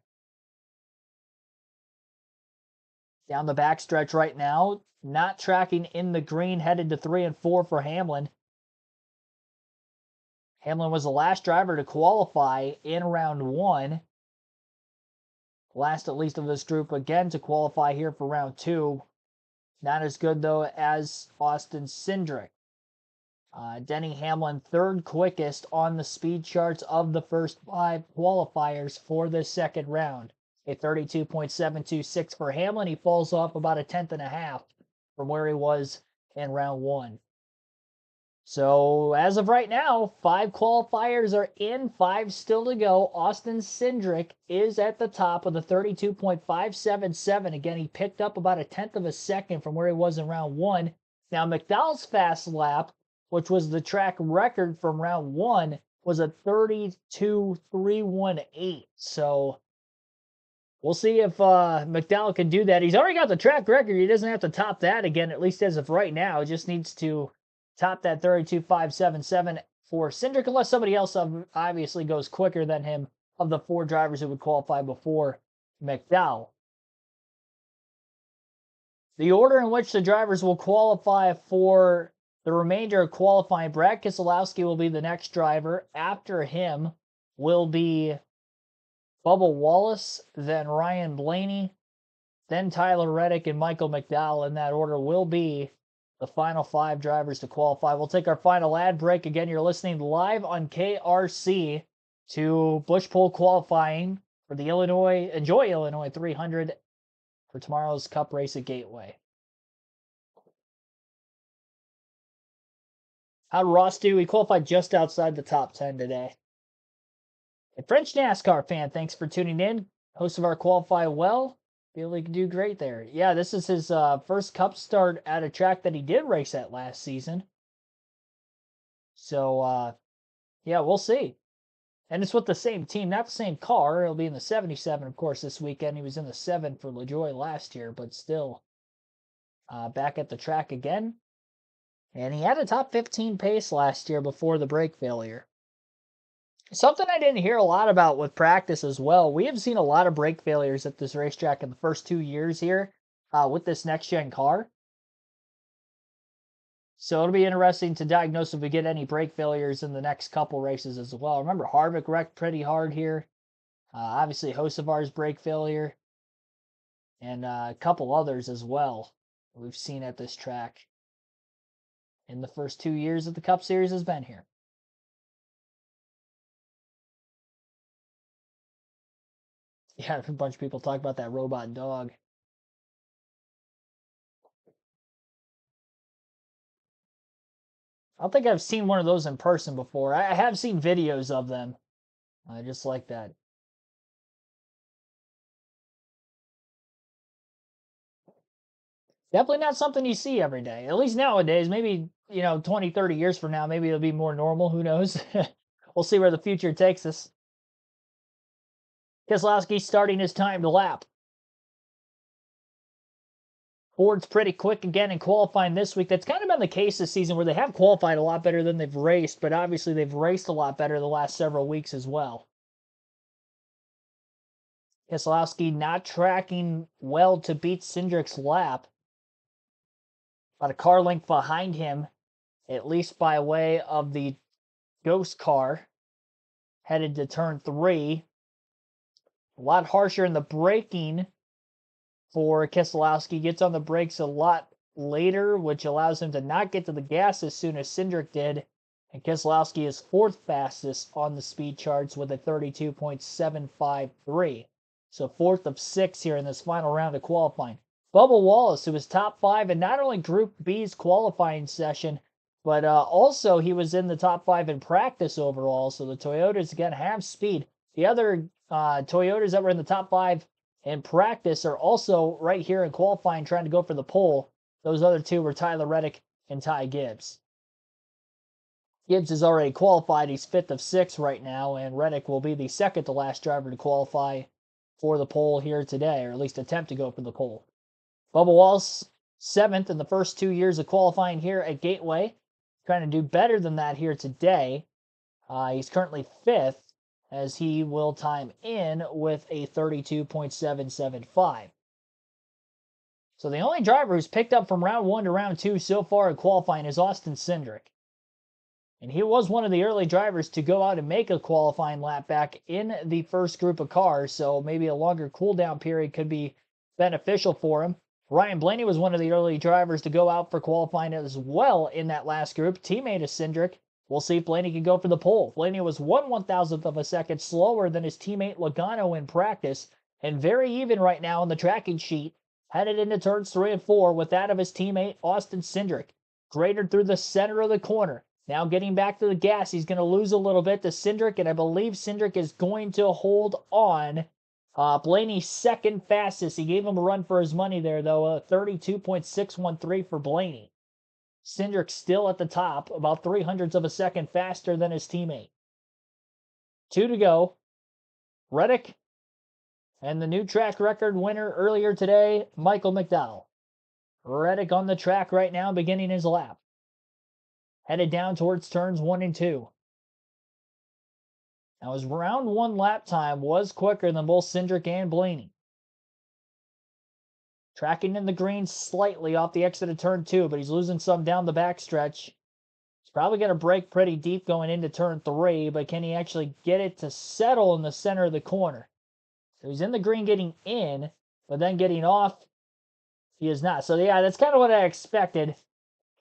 Down the backstretch right now, not tracking in the green, headed to 3 and 4 for Hamlin. Hamlin was the last driver to qualify in round 1. Last, at least, of this group again to qualify here for round 2. Not as good, though, as Austin Cindric. Denny Hamlin, third quickest on the speed charts of the first 5 qualifiers for this second round. A 32.726 for Hamlin. He falls off about a 10th and a half from where he was in round 1. So as of right now, 5 qualifiers are in, 5 still to go. Austin Cindric is at the top with a 32.577. Again, he picked up about a 10th of a second from where he was in round 1. Now, McDowell's fast lap, which was the track record from round 1, was a 32.318. So we'll see if McDowell can do that. He's already got the track record. He doesn't have to top that again, at least as of right now. He just needs to top that 32.577 for Cindric, unless somebody else obviously goes quicker than him of the 4 drivers who would qualify before McDowell. The order in which the drivers will qualify for the remainder of qualifying: Brad Keselowski will be the next driver. After him will be Bubba Wallace, then Ryan Blaney, then Tyler Reddick and Michael McDowell. In that order will be the final 5 drivers to qualify. We'll take our final ad break. Again, you're listening live on KRC to Busch Pole qualifying for the Enjoy Illinois 300 for tomorrow's Cup race at Gateway. How did Ross do? He qualified just outside the top 10 today. A French NASCAR fan, thanks for tuning in. Host of our Qualify Well. Feel he can do great there. Yeah, this is his first Cup start at a track that he did race at last season. So, yeah, we'll see. And it's with the same team, not the same car. It'll be in the 77, of course, this weekend. He was in the 7 for LaJoie last year, but still back at the track again. And he had a top 15 pace last year before the brake failure. Something I didn't hear a lot about with practice as well. We have seen a lot of brake failures at this racetrack in the first 2 years here with this next-gen car. So it'll be interesting to diagnose if we get any brake failures in the next couple races as well. Remember, Harvick wrecked pretty hard here. Obviously, Hocevar's brake failure. And a couple others as well we've seen at this track in the first 2 years that the Cup Series has been here. Yeah, a bunch of people talk about that robot dog. I don't think I've seen one of those in person before. I have seen videos of them. Just like that. Definitely not something you see every day. At least nowadays. Maybe, 20, 30 years from now, maybe it'll be more normal. Who knows? We'll see where the future takes us. Keselowski starting his timed lap. Ford's pretty quick again in qualifying this week. That's kind of been the case this season where they have qualified a lot better than they've raced, but obviously they've raced a lot better the last several weeks as well. Keselowski not tracking well to beat Cindric's lap. About a car length behind him, at least by way of the ghost car, headed to turn 3. A lot harsher in the braking for Keselowski. Gets on the brakes a lot later, which allows him to not get to the gas as soon as Cindric did. And Keselowski is 4th fastest on the speed charts with a 32.753. So 4th of 6 here in this final round of qualifying. Bubba Wallace, who was top 5 in not only Group B's qualifying session, but also he was in the top 5 in practice overall. So the Toyotas, again, have speed. The other Toyotas that were in the top 5 in practice are also right here in qualifying trying to go for the pole. Those other 2 were Tyler Reddick and Ty Gibbs. Gibbs has already qualified. He's 5th of 6 right now, and Reddick will be the second to last driver to qualify for the pole here today, or at least attempt to go for the pole. Bubba Wallace, 7th in the first 2 years of qualifying here at Gateway. Trying to do better than that here today. He's currently 5th, as he will time in with a 32.775. So the only driver who's picked up from round 1 to round 2 so far in qualifying is Austin Cindric. And he was one of the early drivers to go out and make a qualifying lap back in the first group of cars, so maybe a longer cool-down period could be beneficial for him. Ryan Blaney was one of the early drivers to go out for qualifying as well in that last group, teammate of Cindric. We'll see if Blaney can go for the pole. Blaney was 1/1000th of a second slower than his teammate Logano in practice, and very even right now on the tracking sheet, headed into turns 3 and 4 with that of his teammate Austin Cindric. Grated through the center of the corner. Now getting back to the gas, he's going to lose a little bit to Cindric, and I believe Cindric is going to hold on. Blaney's second fastest. He gave him a run for his money there, though. 32.613 for Blaney. Cindric still at the top, about 0.03 of a second faster than his teammate. 2 to go. Reddick and the new track record winner earlier today, Michael McDowell. Reddick on the track right now, beginning his lap. Headed down towards turns 1 and 2. Now his round 1 lap time was quicker than both Cindric and Blaney. Tracking in the green slightly off the exit of turn 2, but he's losing some down the backstretch. He's probably going to brake pretty deep going into turn 3, but can he actually get it to settle in the center of the corner? So he's in the green getting in, but then getting off, he is not. So yeah, that's kind of what I expected.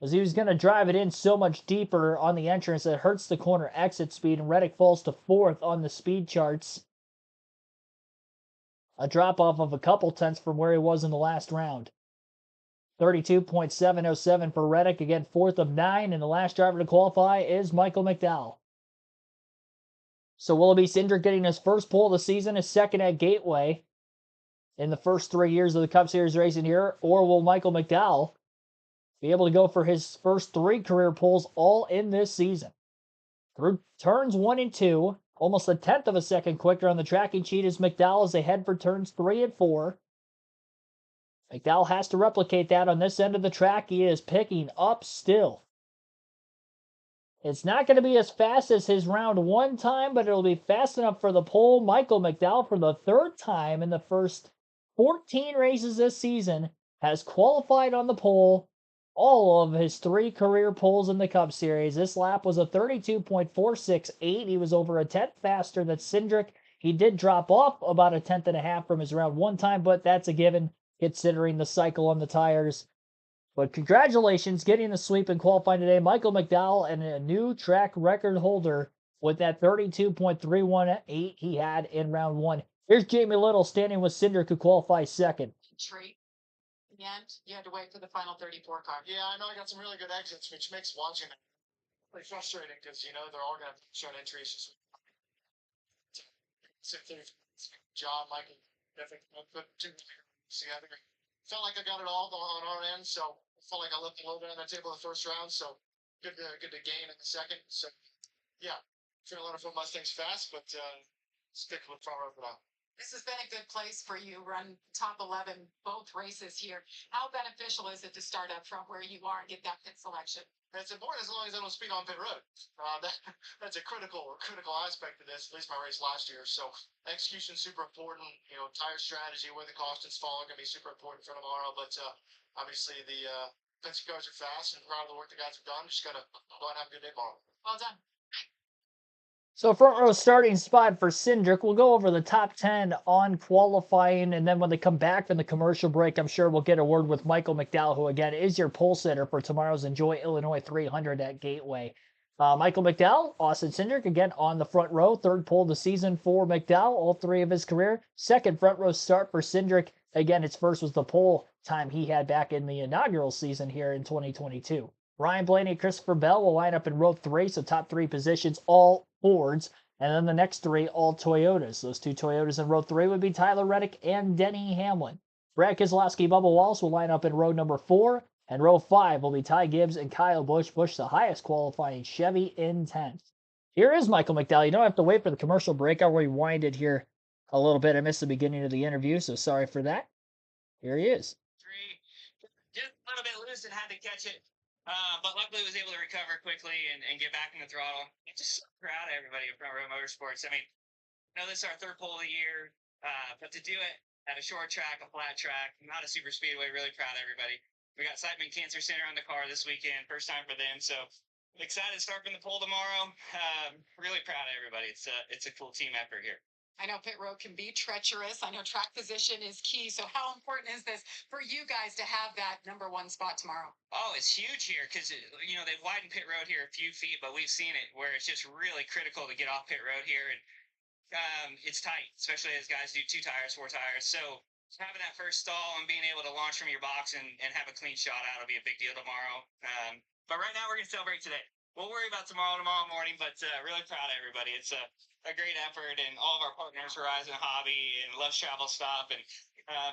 As he was going to drive it in so much deeper on the entrance that hurts the corner exit speed, and Reddick falls to 4th on the speed charts. A drop off of a couple tenths from where he was in the last round. 32.707 for Reddick, again 4th of 9, and the last driver to qualify is Michael McDowell. So will it be Cindric getting his first pole of the season, his second at Gateway in the first 3 years of the Cup Series racing here, or will Michael McDowell be able to go for his first 3 career poles all in this season? Through turns 1 and 2, almost 1/10 of a second quicker on the tracking sheet is McDowell as they head for turns 3 and 4. McDowell has to replicate that on this end of the track. He is picking up still. It's not going to be as fast as his round 1 time, but it'll be fast enough for the pole. Michael McDowell, for the 3rd time in the first 14 races this season, has qualified on the pole. All of his 3 career poles in the Cup Series. This lap was a 32.468. He was over 1/10 faster than Cindric. He did drop off about 1/10.5 from his round 1 time, but that's a given considering the cycle on the tires. But congratulations, getting the sweep and qualifying today. Michael McDowell, and a new track record holder with that 32.318 he had in round 1. Here's Jamie Little standing with Cindric, who qualifies 2nd. Treat. In the end, you had to wait for the final 34 car. Yeah, I know I got some really good exits, which makes watching it pretty frustrating because, they're all going to show entries. Job, Michael. Definitely put 2 together. Felt like I got it all on our end, so I felt like I left a little bit on the table the first round, so good to gain in the second. So, yeah, trying to learn to put Mustangs fast, but stick with front row for now. This has been a good place for you. Run top 11 both races here. How beneficial is it to start up from where you are and get that pit selection? It's important as long as I don't speed on pit road. That's a critical aspect of this. At least my race last year. So execution super important. Tire strategy, where the cautions fall, going to be super important for tomorrow. But obviously the Penske cars are fast, and proud of the work the guys have done. Just got to go and have a good day tomorrow. Well done. So front row starting spot for Cindric. We'll go over the top 10 on qualifying, and then when they come back from the commercial break, I'm sure we'll get a word with Michael McDowell, who again is your pole sitter for tomorrow's Enjoy Illinois 300 at Gateway. Michael McDowell, Austin Cindric, again on the front row. 3rd pole of the season for McDowell, all 3 of his career. 2nd front row start for Cindric. Again, his first was the pole time he had back in the inaugural season here in 2022. Ryan Blaney and Christopher Bell will line up in row 3, so top 3 positions, all Fords, and then the next 3, all Toyotas. Those 2 Toyotas in row 3 would be Tyler Reddick and Denny Hamlin. Brad Keselowski, Bubba Wallace will line up in row number 4, And row 5 will be Ty Gibbs and Kyle Busch. Busch, the highest qualifying Chevy in 10th. Here is Michael McDowell. You don't have to wait for the commercial break. I'll rewind it here a little bit. I missed the beginning of the interview, so sorry for that. Here he is. Just a little bit loose and had to catch it. But luckily was able to recover quickly and get back in the throttle. I'm just so proud of everybody at Front Row Motorsports. I mean, I know this is our third pole of the year, but to do it at a short track, a flat track, not a super speedway, really proud of everybody. We got Siteman Cancer Center on the car this weekend, first time for them. So excited to start from the pole tomorrow. Really proud of everybody. It's a cool team effort here. I know pit road can be treacherous. I know track position is key. So how important is this for you guys to have that number 1 spot tomorrow? Oh, it's huge here because, they've widened pit road here a few feet, but we've seen it where it's just really critical to get off pit road here. And it's tight, especially as guys do 2 tires, 4 tires. So having that first stall and being able to launch from your box and have a clean shot out will be a big deal tomorrow. But right now we're going to celebrate today. We'll worry about tomorrow morning, but really proud of everybody. It's a great effort, and all of our partners, Horizon Hobby and Loves Travel Stop. And,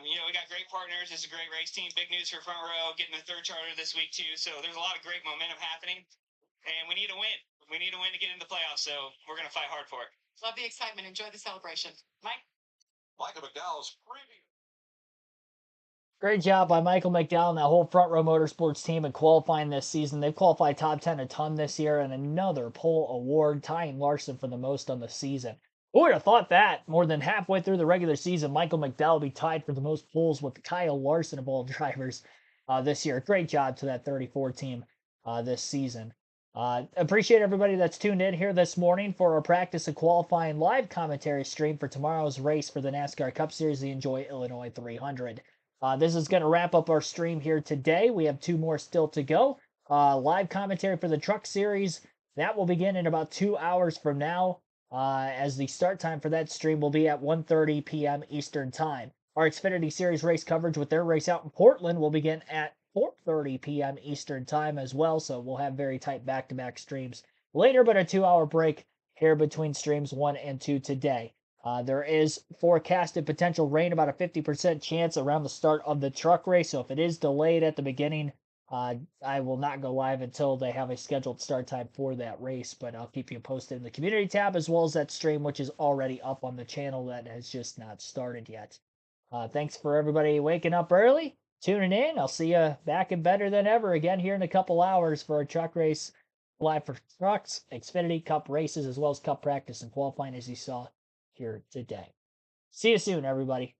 we got great partners. It's a great race team. Big news for Front Row, getting the 3rd charter this week, too. So there's a lot of great momentum happening, and we need a win. We need a win to get into the playoffs, so we're going to fight hard for it. Love the excitement. Enjoy the celebration. Mike? Michael McDowell's preview. Great job by Michael McDowell and that whole Front Row Motorsports team in qualifying this season. They've qualified top 10 a ton this year and another pole award, tying Larson for the most on the season. Who would have thought that? More than halfway through the regular season, Michael McDowell will be tied for the most poles with Kyle Larson of all drivers this year. Great job to that 34 team this season. Appreciate everybody that's tuned in here this morning for our practice and qualifying live commentary stream for tomorrow's race for the NASCAR Cup Series, the Enjoy Illinois 300. This is going to wrap up our stream here today. We have 2 more still to go. Live commentary for the Truck Series. That will begin in about 2 hours from now, as the start time for that stream will be at 1:30 p.m. Eastern Time. Our Xfinity Series race coverage with their race out in Portland will begin at 4:30 p.m. Eastern Time as well, so we'll have very tight back-to-back streams later, but a 2-hour break here between streams 1 and 2 today. There is forecasted potential rain, about a 50% chance around the start of the truck race. So if it is delayed at the beginning, I will not go live until they have a scheduled start time for that race. But I'll keep you posted in the community tab as well as that stream, which is already up on the channel that has just not started yet. Thanks for everybody waking up early, tuning in. I'll see you back and better than ever again here in a couple hours for a truck race live for trucks, Xfinity Cup races, as well as Cup practice and qualifying as you saw here today. See you soon, everybody.